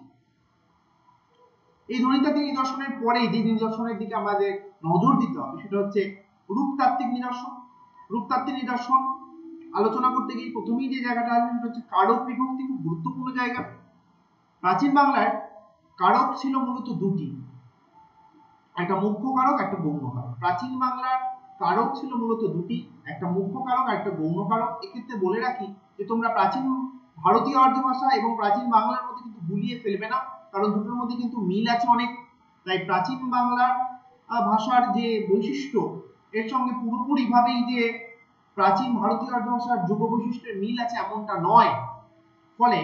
এই ধ্বনিতাত্ত্বিক নিদর্শনের পরে যে নিদর্শনের দিকে আমাদের নজর দিতে হবে সেটা হচ্ছে রূপতাত্ত্বিক নিদর্শন। রূপতাত্ত্বিক নিদর্শন আলোচনা করতে গিয়ে প্রথমেই যে জায়গাটা আসবে সেটা হচ্ছে কারক বিভক্তি, খুব গুরুত্বপূর্ণ জায়গা। প্রাচীন বাংলার কারক ছিল মূলত দুটি, একটা মুখ্য কারক, একটা গৌণ কারক। প্রাচীন বাংলার কারক ছিল মূলত দুটি, একটা মুখ্য কারক আর একটা গৌণ কারক। এক্ষেত্রে বলে রাখি যে তোমরা প্রাচীন ভারতীয় আর্য ভাষা এবং প্রাচীন বাংলার মধ্যে কিন্তু গুলিয়ে ফেলবে না, কারণ দুটোর মধ্যে কিন্তু মিল আছে অনেক। তাই প্রাচীন বাংলার ভাষার যে বৈশিষ্ট্য এর সঙ্গে পুরোপুরি ভাবেই যে প্রাচীন ভারতীয় আর্য ভাষার যুগ বৈশিষ্ট্যের মিল আছে এমনটা নয়। ফলে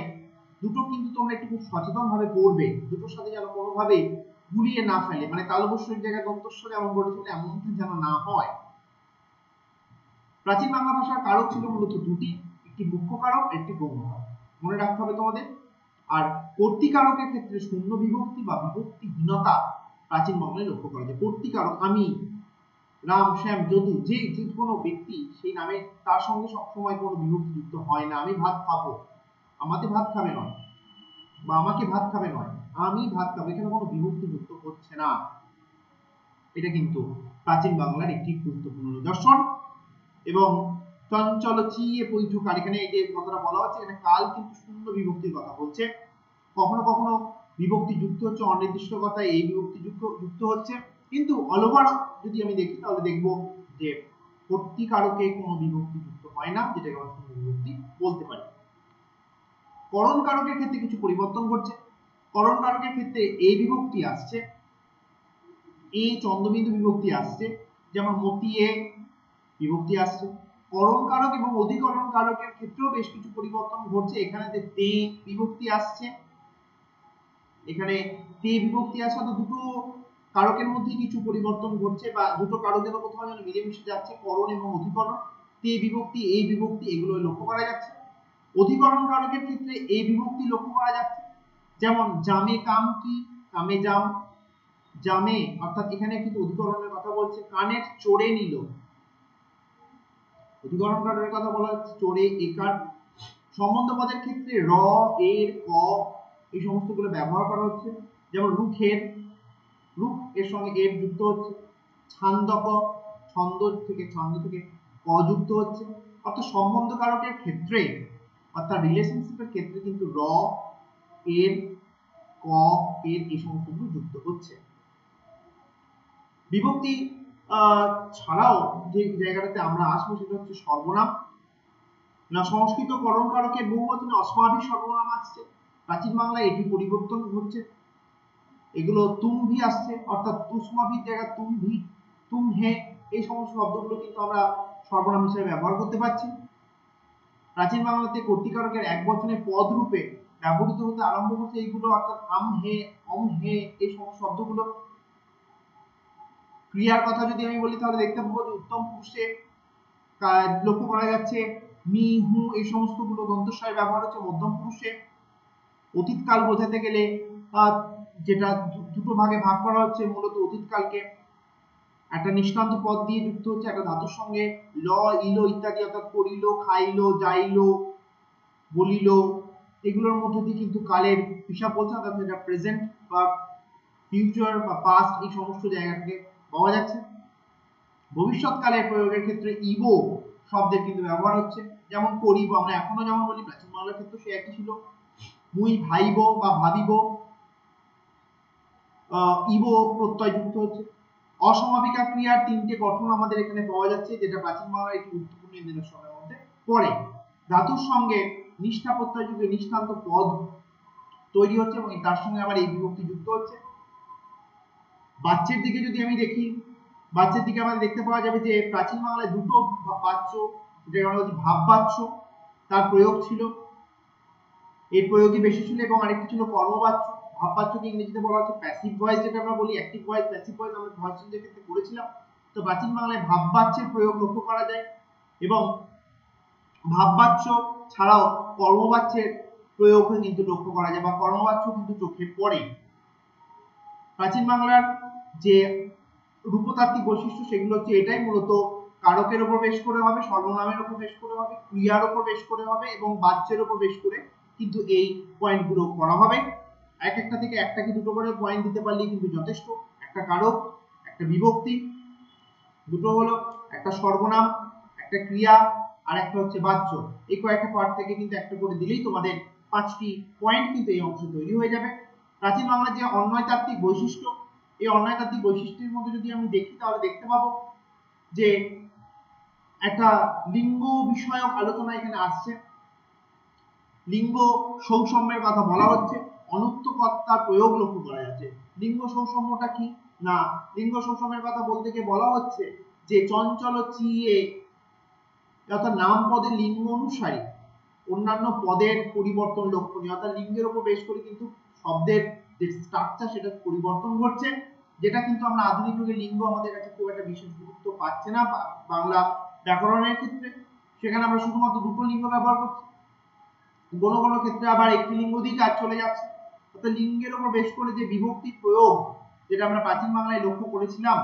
দুটো কিন্তু তোমরা একটু খুব সচেতন ভাবে পড়বে, দুটোর সাথে যেন কোনোভাবেই গুলিয়ে না ফেলে, মানে তালবস্যের জায়গায় দন্তস্ব যেমন বলেছিল এমনটা যেন না হয়। প্রাচীন বাংলা ভাষার কারক ছিল মূলত দুটি, একটি মুখ্য কারক, একটি গৌণ কারক, মনে রাখতে হবে তোমাদের। আর কর্তৃকারকের ক্ষেত্রে শূন্য বিভক্তি বা বিভক্তিহীনতা প্রাচীন বাংলায় লক্ষ্য করা যায়। কর্তৃকারক আমি, রাম, শ্যাম, যদু, যে কোনো ব্যক্তি সেই নামে তার সঙ্গে সবসময় কোনো বিভক্তি যুক্ত হয় না। আমি ভাত খাবো, আমাকে ভাত খাবে নয়, বা আমাকে ভাত খাবে নয়, আমি ভাত খাবো, এখানে কোনো বিভক্তি যুক্ত হচ্ছে না। এটা কিন্তু প্রাচীন বাংলার একটি গুরুত্বপূর্ণ নিদর্শন। এবং চঞ্চল চিয়ে পৈঠকার, এখানে এই যে কথাটা বলা হচ্ছে, এখানে কাল কিন্তু শূন্য বিভক্তির কথা বলছে। কখনো কখনো বিভক্তি যুক্ত হচ্ছে, অনির্দিষ্ট কথায় এই বিভক্তি যুক্ত হচ্ছে, কিন্তু অল ওভার যদি আমি দেখি তাহলে দেখবো যে কর্তৃকারকে কোনো বিভক্তি যুক্ত হয় না, যেটাকে আমরা শূন্য বিভক্তি বলতে পারি। করণ কারকের ক্ষেত্রে কিছু পরিবর্তন ঘটছে। করণ কারকের ক্ষেত্রে এই বিভক্তি আসছে, এই চন্দ্রবিন্দু বিভক্তি আসছে, যেমন মতিয়ে বিভক্তি আসছে। করণ কারক এবং অধিকরণ কারকের ক্ষেত্রেও বেশ কিছু পরিবর্তন ঘটছে। এখানে তে বিভক্তি আসছে, এখানে তে বিভক্তি আসছে, তো দুটো কারকের মধ্যে কিছু পরিবর্তন ঘটছে, বা দুটো কারকের কোথাও যেন মিলেমিশে যাচ্ছে। করণ এবং অধিকরণ, তে বিভক্তি, এই বিভক্তি, এগুলো লক্ষ্য করা যাচ্ছে। অধিকরণ কারকের ক্ষেত্রে এই বিভক্তি লক্ষ্য করা যাচ্ছে, যেমন জামে কাম কি, কামে জাম, জামে অর্থাৎ এখানে কিন্তু অধিকরণের কথা বলছে। কানের চড়ে নিল, অধিকরণ কারকের কথা বলা হচ্ছে, চড়ে একার। সম্বন্ধ পদের ক্ষেত্রে র, এর, ক এই সমস্ত গুলো ব্যবহার করা হচ্ছে, যেমন রুখের, রুখ এর সঙ্গে এর যুক্ত হচ্ছে। ছান্দক, ছন্দ থেকে ক যুক্ত হচ্ছে। অর্থাৎ সম্বন্ধ কারকের ক্ষেত্রে অর্থাৎ রিলেশনশিপের ক্ষেত্রে কিন্তু র, এর, ক, এর এই সমস্তগুলো যুক্ত হচ্ছে। বিভক্তি ছাড়াও যে জায়গাটাতে আমরা আসবো সেটা হচ্ছে সর্বনাম। না, সংস্কৃত করণ কারকের বহুবচনে অসমাভি সর্বনাম আসছে, প্রাচীন বাংলায় এটি পরিবর্তন ঘটছে। এগুলো তুমভি আসছে, অর্থাৎ তুষ্মাভির জায়গায় তুমভি, তুমহে এই সমস্ত শব্দগুলো কিন্তু আমরা সর্বনাম হিসেবে ব্যবহার করতে পারছি। প্রাচীন বাংলাতে কর্তৃকারকের এক বচনে পদ রূপে ব্যবহৃত হতে আরম্ভ করছে এইগুলো, অর্থাৎ আম হে, অম হে এই সমস্ত শব্দগুলো। ক্রিয়ার কথা যদি আমি বলি তাহলে দেখতে পাবো যে উত্তম পুরুষে লক্ষ্য করা যাচ্ছে মি, হু এই সমস্ত গুলো দন্তস্বয় ব্যবহার হচ্ছে। মধ্যম পুরুষে অতীতকাল বোঝাতে গেলে যেটা দুটো ভাগে ভাগ করা হচ্ছে, মূলত অতীতকালকে একটা নিষ্ণান্ত পদ দিয়ে যুক্ত হচ্ছে একটা ধাতুর সঙ্গে, ল, ইলো ইত্যাদি, অর্থাৎ করিল, খাইলো, যাইলো, বলিল, এগুলোর মধ্যে দিয়ে কিন্তু কালের হিসাব বলছে, অর্থাৎ এটা প্রেজেন্ট বা ফিউচার বা পাস্ট এই সমস্ত জায়গা থেকে পাওয়া যাচ্ছে। ভবিষ্যৎকালের প্রয়োগের ক্ষেত্রে ইবো শব্দের কিন্তু ব্যবহার হচ্ছে, যেমন করিব আমরা এখনো যেমন বলি, প্রাচীন বাংলার ক্ষেত্রে সে একই ছিল। মুই ভাইব বা ভাবিব, ইবো প্রত্যয় যুক্ত হচ্ছে। অসমাপিকা ক্রিয়ার তিনটে গঠন আমাদের এখানে পাওয়া যাচ্ছে, যেটা প্রাচীন বাংলার একটি গুরুত্বপূর্ণ নিদর্শনের মধ্যে পড়ে। ধাতুর সঙ্গে নিষ্ঠা প্রত্যয় যুগে নিষ্ঠান্ত পদ তৈরি হচ্ছে এবং তার সঙ্গে আবার এই বিভক্তি যুক্ত হচ্ছে। বাচ্যের দিকে যদি আমি দেখি, বাচ্যের দিকে আমাদের দেখতে পাওয়া যাবে যে প্রাচীন বাংলায় দুটো বাচ্য, যেটা আমরা বলছি ভাব বাচ্য, তার প্রয়োগ ছিল, এর প্রয়োগই বেশি ছিল, এবং আরেকটি ছিল কর্মবাচ্য। ভাব বাচ্যকে ইংরেজিতে বলা হচ্ছে প্যাসিভ ভয়েস, যেটা আমরা বলি অ্যাক্টিভ ভয়েস, প্যাসিভ ভয়েস আমরা ভয়েস চেঞ্জের ক্ষেত্রে পড়েছিলাম। তো প্রাচীন বাংলায় ভাব বাচ্যের প্রয়োগ লক্ষ্য করা যায়, এবং ভাব বাচ্য ছাড়াও কর্মবাচ্যের প্রয়োগ কিন্তু লক্ষ্য করা যায়, বা কর্মবাচ্য কিন্তু চোখে পড়ে। প্রাচীন বাংলার যে রূপতাত্ত্বিক বৈশিষ্ট্য সেগুলো হচ্ছে এটাই, মূলত কারকের উপর বেশ করে হবে, সর্বনামের উপর বেশ করে হবে, ক্রিয়ার উপর বেশ করে হবে, এবং বাচ্যের উপর বেশ করে কিন্তু এই পয়েন্টগুলো করা হবে। এক একটা থেকে একটা কি দুটো করে পয়েন্ট দিতে পারলেই কিন্তু যথেষ্ট। একটা কারক, একটা বিভক্তি, দুটো হলো একটা সর্বনাম, একটা ক্রিয়া, আর একটা হচ্ছে বাচ্য। এই কয়েকটা পার্ট থেকে কিন্তু একটা করে দিলেই তোমাদের 5টি পয়েন্ট কিন্তু এই অংশ তৈরি হয়ে যাবে। প্রাচীন বাংলার যে অন্বয়তাত্ত্বিক বৈশিষ্ট্য, এই অন্বয়তাত্ত্বিক বৈশিষ্ট্যের মধ্যে যদি আমি দেখি তাহলে দেখতে পাবো যে একটা লিঙ্গ বিষয়ক আলোচনা এখানে আসছে। লিঙ্গ সৌষম্যের কথা বলা হচ্ছে, অনুক্তকর্তার প্রয়োগ লক্ষ্য করা যাচ্ছে। লিঙ্গ সৌষম্যটা কি? না লিঙ্গ শোষণের কথা বলতে গিয়ে বলা হচ্ছে যে চঞ্চল চিয়ে অর্থাৎ নাম পদের লিঙ্গ অনুসারী অন্যান্য পদের পরিবর্তন লক্ষণীয়, অর্থাৎ লিঙ্গের উপর বেশ করে কিন্তু শব্দের যে স্ট্রাকচার সেটা পরিবর্তন ঘটছে, যেটা কিন্তু আমরা আধুনিক যুগে লিঙ্গ আমাদের কাছে খুব একটা বিশেষ গুরুত্ব পাচ্ছে না বাংলা ব্যাকরণের ক্ষেত্রে। সেখানে আমরা শুধুমাত্র দুটো লিঙ্গ ব্যবহার করছি, কোনো কোনো ক্ষেত্রে আবার একটি লিঙ্গ দিয়ে কাজ চলে যাচ্ছে। অর্থাৎ লিঙ্গের উপর বেশ করে যে বিভক্তি প্রয়োগ যেটা আমরা প্রাচীন বাংলায় লক্ষ্য করেছিলাম,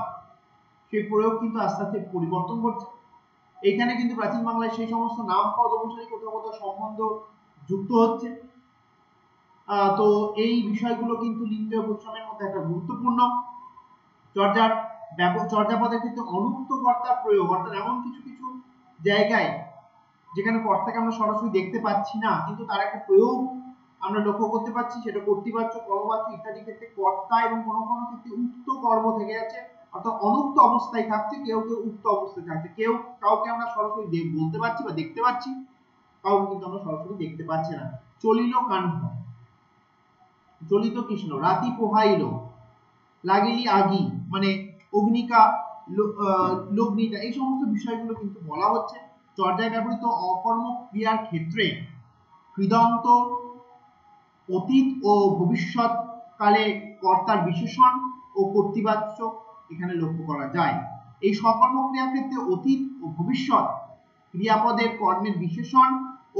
সেই প্রয়োগ কিন্তু আস্তে আস্তে পরিবর্তন ঘটছে। এখানে কিন্তু প্রাচীন বাংলায় সেই সমস্ত নাম পদ অনুসারে কোথাও কোথাও সম্বন্ধ যুক্ত হচ্ছে। তো এই বিষয়গুলো কিন্তু লিঙ্গের বৈষম্যের মধ্যে একটা গুরুত্বপূর্ণ। চর্যাপদের ক্ষেত্রে অনুক্ত কর্তার প্রয়োগ, অর্থাৎ এমন কিছু কিছু জায়গায় যেখানে কর্তাকে আমরা সরাসরি দেখতে পাচ্ছি না কিন্তু তার একটা প্রয়োগ আমরা লক্ষ্য করতে পারছি, সেটা কর্তৃবাচ্য, কর্মবাচ্য ইত্যাদি ক্ষেত্রে কর্তা এবং কোনো কোনো ক্ষেত্রে উক্ত কর্ম থেকে যাচ্ছে, অর্থাৎ অনুক্ত অবস্থায় থাকছে, কেউ কেউ উক্ত অবস্থায় থাকছে। কাউকে আমরা সরাসরি বলতে পারছি বা দেখতে পাচ্ছি, কাউকে কিন্তু আমরা সরাসরি দেখতে পাচ্ছি না। চলিল কাণ্ড, চলিত কৃষ্ণ, রাতি পোহাইল, লাগিলি আগি মানে অগ্নিকা লগ্নিকা, এই সমস্ত বিষয়গুলো কিন্তু বলা হচ্ছে। চর্যায় ব্যবহৃত অকর্ম ক্রিয়ার ক্ষেত্রে কৃদন্ত, অতীত ও ভবিষ্যৎ কালে কর্তার বিশেষণ ও কর্তৃবাচ্য এখানে লক্ষ্য করা যায়। এই সকর্ম ক্রিয়ার ক্ষেত্রে অতীত ও ভবিষ্যৎ ক্রিয়াপদের কর্মের বিশেষণ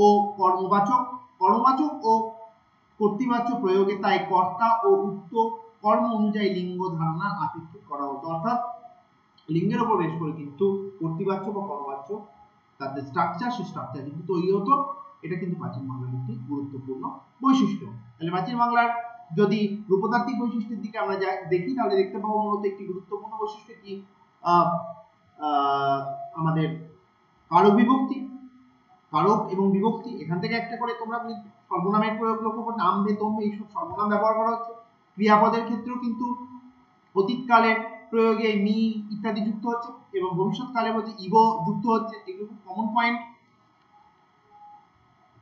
ও কর্মবাচক ও কর্তৃবাচ্য প্রয়োগে তাই কর্তা ও উক্ত কর্ম অনুযায়ী লিঙ্গ ধারণা আপেক্ষিক করা হতো। অর্থাৎ লিঙ্গের উপর বেশ করে কিন্তু কর্তৃবাচ্য বা কর্মবাচ্য তাদের স্ট্রাকচার, সেই স্ট্রাকচার কিন্তু তৈরি হতো। এটা কিন্তু প্রাচীন বাংলার একটি গুরুত্বপূর্ণ বৈশিষ্ট্য। তাহলে প্রাচীন বাংলার যদি রূপতাত্ত্বিক বৈশিষ্ট্যের দিকে আমরা দেখি তাহলে দেখতে পাবো মূলত একটি গুরুত্বপূর্ণ বৈশিষ্ট্য কি আমাদের কারক বিভক্তি, কারক এবং বিভক্তি। এখান থেকে একটা করে তোমরা সর্বনামের প্রয়োগ লক্ষ্য করো, নাম বেতন এইসব সর্বনাম ব্যবহার করা হচ্ছে। ক্রিয়াপদের ক্ষেত্রেও কিন্তু অতীতকালের প্রয়োগে মি ইত্যাদি যুক্ত হচ্ছে এবং ভবিষ্যৎকালে হচ্ছে ইগো যুক্ত হচ্ছে, এগুলো খুব কমন পয়েন্ট।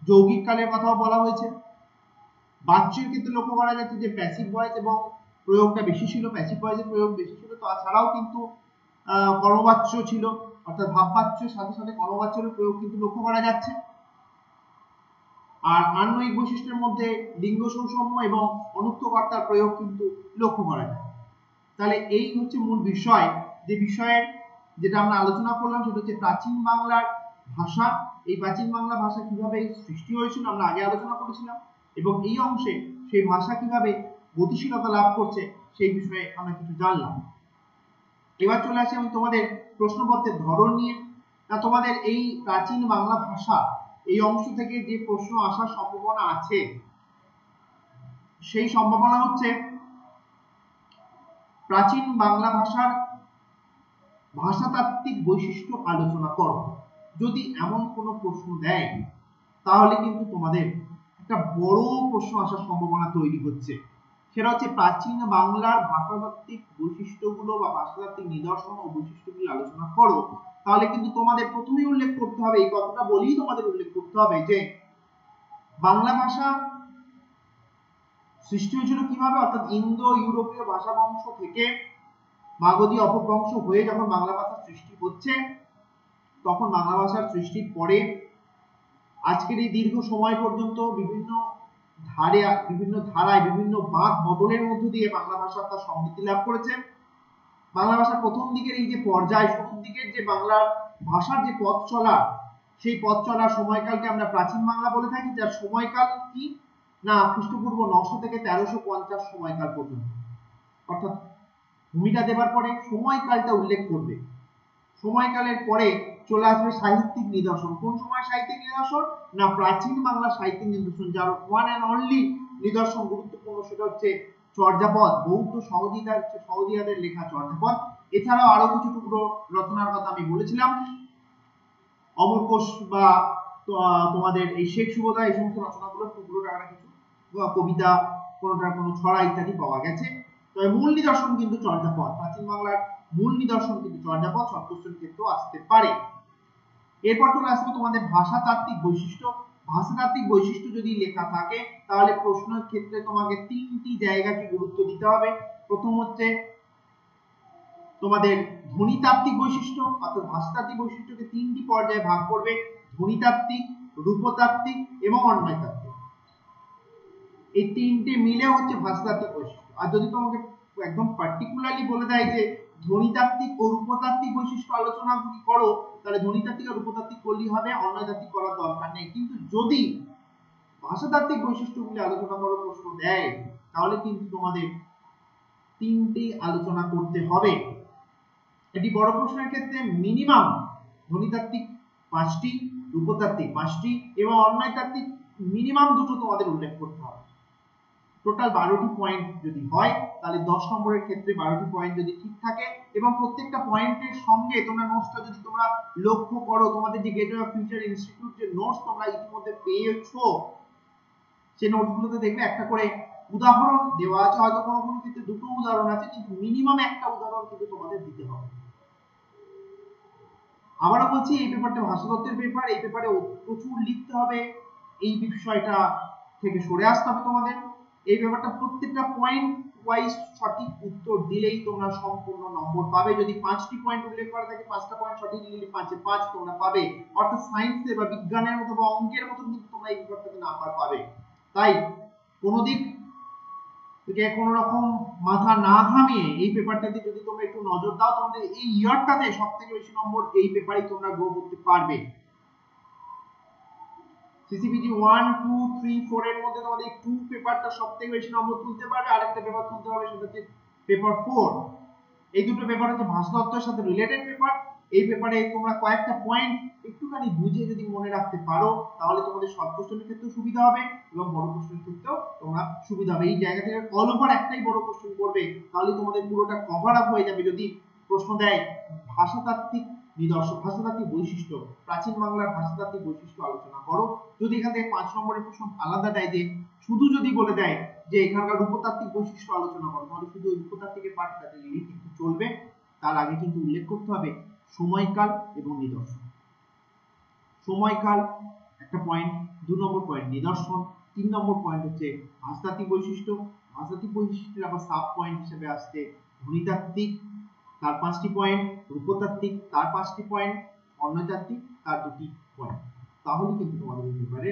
যৌগিক কালের কথাও বলা হয়েছে। বাচ্যের ক্ষেত্রে লক্ষ্য করা যাচ্ছে যে প্যাসিভ ভয়েস এবং প্রয়োগটা বেশি ছিল, প্যাসিভ ভয়েসের প্রয়োগ বেশি ছিল। তাছাড়াও কিন্তু কর্মবাচ্য ছিল, অর্থাৎ ভাববাচ্যের সাথে সাথে কর্মবাচ্যের প্রয়োগ কিন্তু লক্ষ্য করা যাচ্ছে। আর আন্বয়িক বৈশিষ্ট্যের মধ্যে লিঙ্গ সৌষম্য এবং অনুক্ত কর্তার প্রয়োগ কিন্তু লক্ষ্য করা যায়। তাহলে এই হচ্ছে মূল বিষয়, যে বিষয়ের যেটা আমরা আলোচনা করলাম সেটা হচ্ছে প্রাচীন বাংলার ভাষা। এই প্রাচীন বাংলা ভাষা কিভাবে সৃষ্টি হয়েছিল আমরা আগে আলোচনা করেছিলাম, এবং এই অংশে সেই ভাষা কিভাবে গতিশীলতা লাভ করছে সেই বিষয়ে আমরা কিছু জানলাম। এবার চলে আসি আমি তোমাদের প্রশ্নপত্রের ধরন নিয়ে। তোমাদের এই প্রাচীন বাংলা ভাষা এই অংশ থেকে যে প্রশ্ন আসার সম্ভাবনা আছে, সেই সম্ভাবনা হচ্ছে প্রাচীন বাংলা ভাষার ভাষাতাত্ত্বিক বৈশিষ্ট্য আলোচনা করো। যদি এমন কোনো প্রশ্ন দেয় তাহলে কিন্তু তোমাদের একটা বড় প্রশ্ন আসার সম্ভাবনা তৈরি হচ্ছে। সেটা হচ্ছে প্রাচীন বাংলার ভাষাতাত্ত্বিক বৈশিষ্ট্যগুলো বা ভাষাতাত্ত্বিক নিদর্শন ও বৈশিষ্ট্যগুলো আলোচনা করো। তাহলে কিন্তু তোমাদের প্রথমেই উল্লেখ করতে হবে, এই কথাটা বলেই তোমাদের উল্লেখ করতে হবে যে বাংলা ভাষা সৃষ্টি হয়েছিল কিভাবে, অর্থাৎ ইন্দো ইউরোপীয় ভাষা বংশ থেকে মাগধী অপভ্রংশ হয়ে যখন বাংলা ভাষা সৃষ্টি হচ্ছে, তখন বাংলা ভাষার সৃষ্টির পরে আজকের এই দীর্ঘ সময় পর্যন্ত বিভিন্ন ধারায় বিভিন্ন বাঁক বদলের মধ্য দিয়ে বাংলা ভাষা তার সমৃদ্ধি লাভ করেছে। বাংলা ভাষার প্রথম দিকের এই যে পর্যায়, শুরুর দিকের যে বাংলার ভাষার যে পথ চলা, সেই পথ চলার সময়কালকে আমরা প্রাচীন বাংলা বলে থাকি, যার সময়কাল কি না খ্রিস্টপূর্ব 900 থেকে 1350 সময়কাল পর্যন্ত। অর্থাৎ ভূমিকা দেবার পরে সময়কালটা উল্লেখ করবে। সময়কালের পরে চলে আসবে সাহিত্যিক নিদর্শন। কোন সময় সাহিত্যিক নিদর্শন না প্রাচীন বাংলা সাহিত্যিক নিদর্শন, যার ওয়ান অ্যান্ড অনলি নিদর্শন গুরুত্বপূর্ণ সেটা হচ্ছে চর্যাপদ, বৌদ্ধ সহজিয়াদের লেখা চর্যাপদ। এছাড়াও আরো কিছু টুকরো রচনার কথা আমি বলেছিলাম, অমরকোষ বা তোমাদের এই শেখ সুবোধা, এই সমস্ত রচনাগুলো টুকরোটা কিছু কবিতা, কোনোটার কোনো ছড়া ইত্যাদি পাওয়া গেছে। তবে মূল নিদর্শন কিন্তু চর্যাপদ, প্রাচীন বাংলার মূল নিদর্শন কিন্তু চর্যাপদ, শর্ট কোশ্চেন ক্ষেত্রেও আসতে পারে। এরপর চলে আসবে তোমাদের ভাষাতাত্ত্বিক বৈশিষ্ট্য। ভাষাতাত্ত্বিক বৈশিষ্ট্য যদি লেখা থাকে তাহলে প্রশ্নের ক্ষেত্রে তোমাকে তিনটি জায়গাকে গুরুত্ব দিতে হবে। প্রথম হচ্ছে তোমাদের ধ্বনিতাত্ত্বিক বৈশিষ্ট্য অর্থাৎ ভাষাতাত্ত্বিক বৈশিষ্ট্যকে তিনটি পর্যায়ে ভাগ করবে, ধ্বনিতাত্ত্বিক, রূপতাত্ত্বিক এবং অন্বয়তাত্ত্বিক। এই তিনটে মিলে হচ্ছে ভাষাতাত্ত্বিক বৈশিষ্ট্য। আর যদি তোমাকে একদম পার্টিকুলারলি বলে দেয় যে ধ্বনিতাত্ত্বিক ও রূপতাত্ত্বিক বৈশিষ্ট্য আলোচনাগুলি করো, তাহলে ধ্বনিতাত্ত্বিক আর রূপতাত্ত্বিক করলেই হবে, অন্বয়তাত্ত্বিক করার দরকার নেই। কিন্তু যদি ভাষাতাত্ত্বিক বৈশিষ্ট্যগুলি আলোচনা করার প্রশ্ন দেয়, তাহলে কিন্তু তোমাদের তিনটি আলোচনা করতে হবে। এটি বড় প্রশ্নের ক্ষেত্রে মিনিমাম ধ্বনিতাত্ত্বিক 5টি, রূপতাত্ত্বিক 5টি এবং অন্বয়তাত্ত্বিক মিনিমাম 2টো তোমাদের উল্লেখ করতে হবে। টোটাল 12টি পয়েন্ট যদি হয়, তাহলে 10 নম্বরের ক্ষেত্রে 12টি পয়েন্ট যদি ঠিক থাকে এবং প্রত্যেকটা পয়েন্টের সঙ্গে তোমরা নোটসটা যদি তোমরা লক্ষ্য করো, তোমাদের যে গেটওয়ে অফ ফিউচার ইনস্টিটিউট যে নোটস তোমরা ইতিমধ্যে পেয়েছো, সেই নোটসগুলোতে দেখবে একটা করে উদাহরণ দেওয়া আছে। হয়তো কোনো কোনো ক্ষেত্রে দুটো উদাহরণ আছে, কিন্তু মিনিমাম একটা উদাহরণ কিন্তু তোমাদের দিতে হবে। আবারও বলছি, এই পেপারটা ভাষাতত্ত্বের পেপার, এই পেপারে প্রচুর লিখতে হবে, এই বিষয়টা থেকে সরে আসতে হবে তোমাদের। এই পেপারটা প্রত্যেকটা পয়েন্ট ওয়াইজ সঠিক উত্তর দিলেই তোমরা সম্পূর্ণ নম্বর পাবে। যদি 5টি পয়েন্ট উল্লেখ করা থাকে, 5টা পয়েন্ট সঠিক দিলে 5-এ 5 তোমরা পাবে। অর্থাৎ সায়েন্সে বা বিজ্ঞানের মতো বা অঙ্কের মতো কিন্তু তোমরা এই পেপারটাতে নাম্বার পাবে। তাই কোনো দিক থেকে কোনো রকম মাথা না ঘামিয়ে এই পেপারটাতে যদি তোমরা একটু নজর দাও, তোমাদের এই ইয়ারটাতে সবথেকে বেশি নম্বর এই পেপারেই তোমরা গ্রো করতে পারবে। সিসিপিজি 1, 2, 3, 4 এর মধ্যে তোমাদের 2 পেপারটা সবথেকে বেশি নম্বর তুলতে পারবে। আরেকটা পেপার তুলতে হবে, সেটা হচ্ছে পেপার 4। এই দুটো পেপার হচ্ছে ভাষাতত্ত্বের সাথে রিলেটেড পেপার। এই পেপারে তোমরা কয়েকটা পয়েন্ট একটুখানি বুঝে যদি মনে রাখতে পারো, তাহলে তোমাদের শর্ট কোশ্চেনের ক্ষেত্রেও সুবিধা হবে এবং বড় কোশ্চেনের ক্ষেত্রেও তোমরা সুবিধা হবে। এই জায়গা থেকে অল ওভার একটাই বড় কোশ্চেন করবে, তাহলে তোমাদের পুরোটা কভার আপ হয়ে যাবে। যদি প্রশ্ন দেয় ভাষাতাত্ত্বিক নিদর্শন, ভাষাতাত্ত্বিক বৈশিষ্ট্য, প্রাচীন বাংলার ভাষাতাত্ত্বিক বৈশিষ্ট্য আলোচনা করো, যদি এখান থেকে 5 নম্বরের প্রশ্ন আলাদা দেয়, যে শুধু যদি বলে দেয় যে এখানকার রূপতাত্ত্বিক বৈশিষ্ট্য আলোচনা করো, তাহলে শুধু রূপতাত্ত্বিকের পাঠটাতে নিলেই কিন্তু চলবে। তার আগে কিন্তু উল্লেখ করতে হবে সময়কাল এবং নিদর্শন। সময়কাল একটা পয়েন্ট, 2 নম্বর পয়েন্ট নিদর্শন, 3 নম্বর পয়েন্ট হচ্ছে ভাষাতাত্ত্বিক বৈশিষ্ট্য। ভাষাতাত্ত্বিক বৈশিষ্ট্যের আবার সাব পয়েন্ট হিসেবে আসছে ধ্বনিতাত্ত্বিক, তার 5টি পয়েন্ট, রূপতাত্ত্বিক তার 5টি পয়েন্ট, অন্বয়তাত্ত্বিক তার 2টি পয়েন্ট। তাহলে কিন্তু তোমাদের এই পেপারে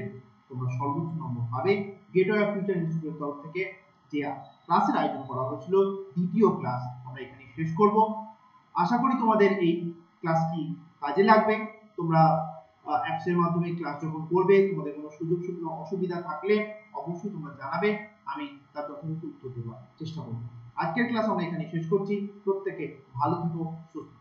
তোমরা সর্বোচ্চ নম্বর পাবে। গেটওয়ে অফ ফিউচার ইনস্টিটিউটের তরফ থেকে যে ক্লাসের আয়োজন করা হয়েছিল, দ্বিতীয় ক্লাস আমরা এখানে শেষ করব। আশা করি তোমাদের এই ক্লাসটি কাজে লাগবে। তোমরা অ্যাপসের মাধ্যমে ক্লাস যখন করবে, তোমাদের কোনো সুযোগ সুবিধা অসুবিধা থাকলে অবশ্যই তোমরা জানাবে, আমি তার যথাযথ উত্তর দেওয়ার চেষ্টা করব। আজকের ক্লাস আমরা এখানে শেষ করছি। প্রত্যেকে ভালো থেকো, সুস্থ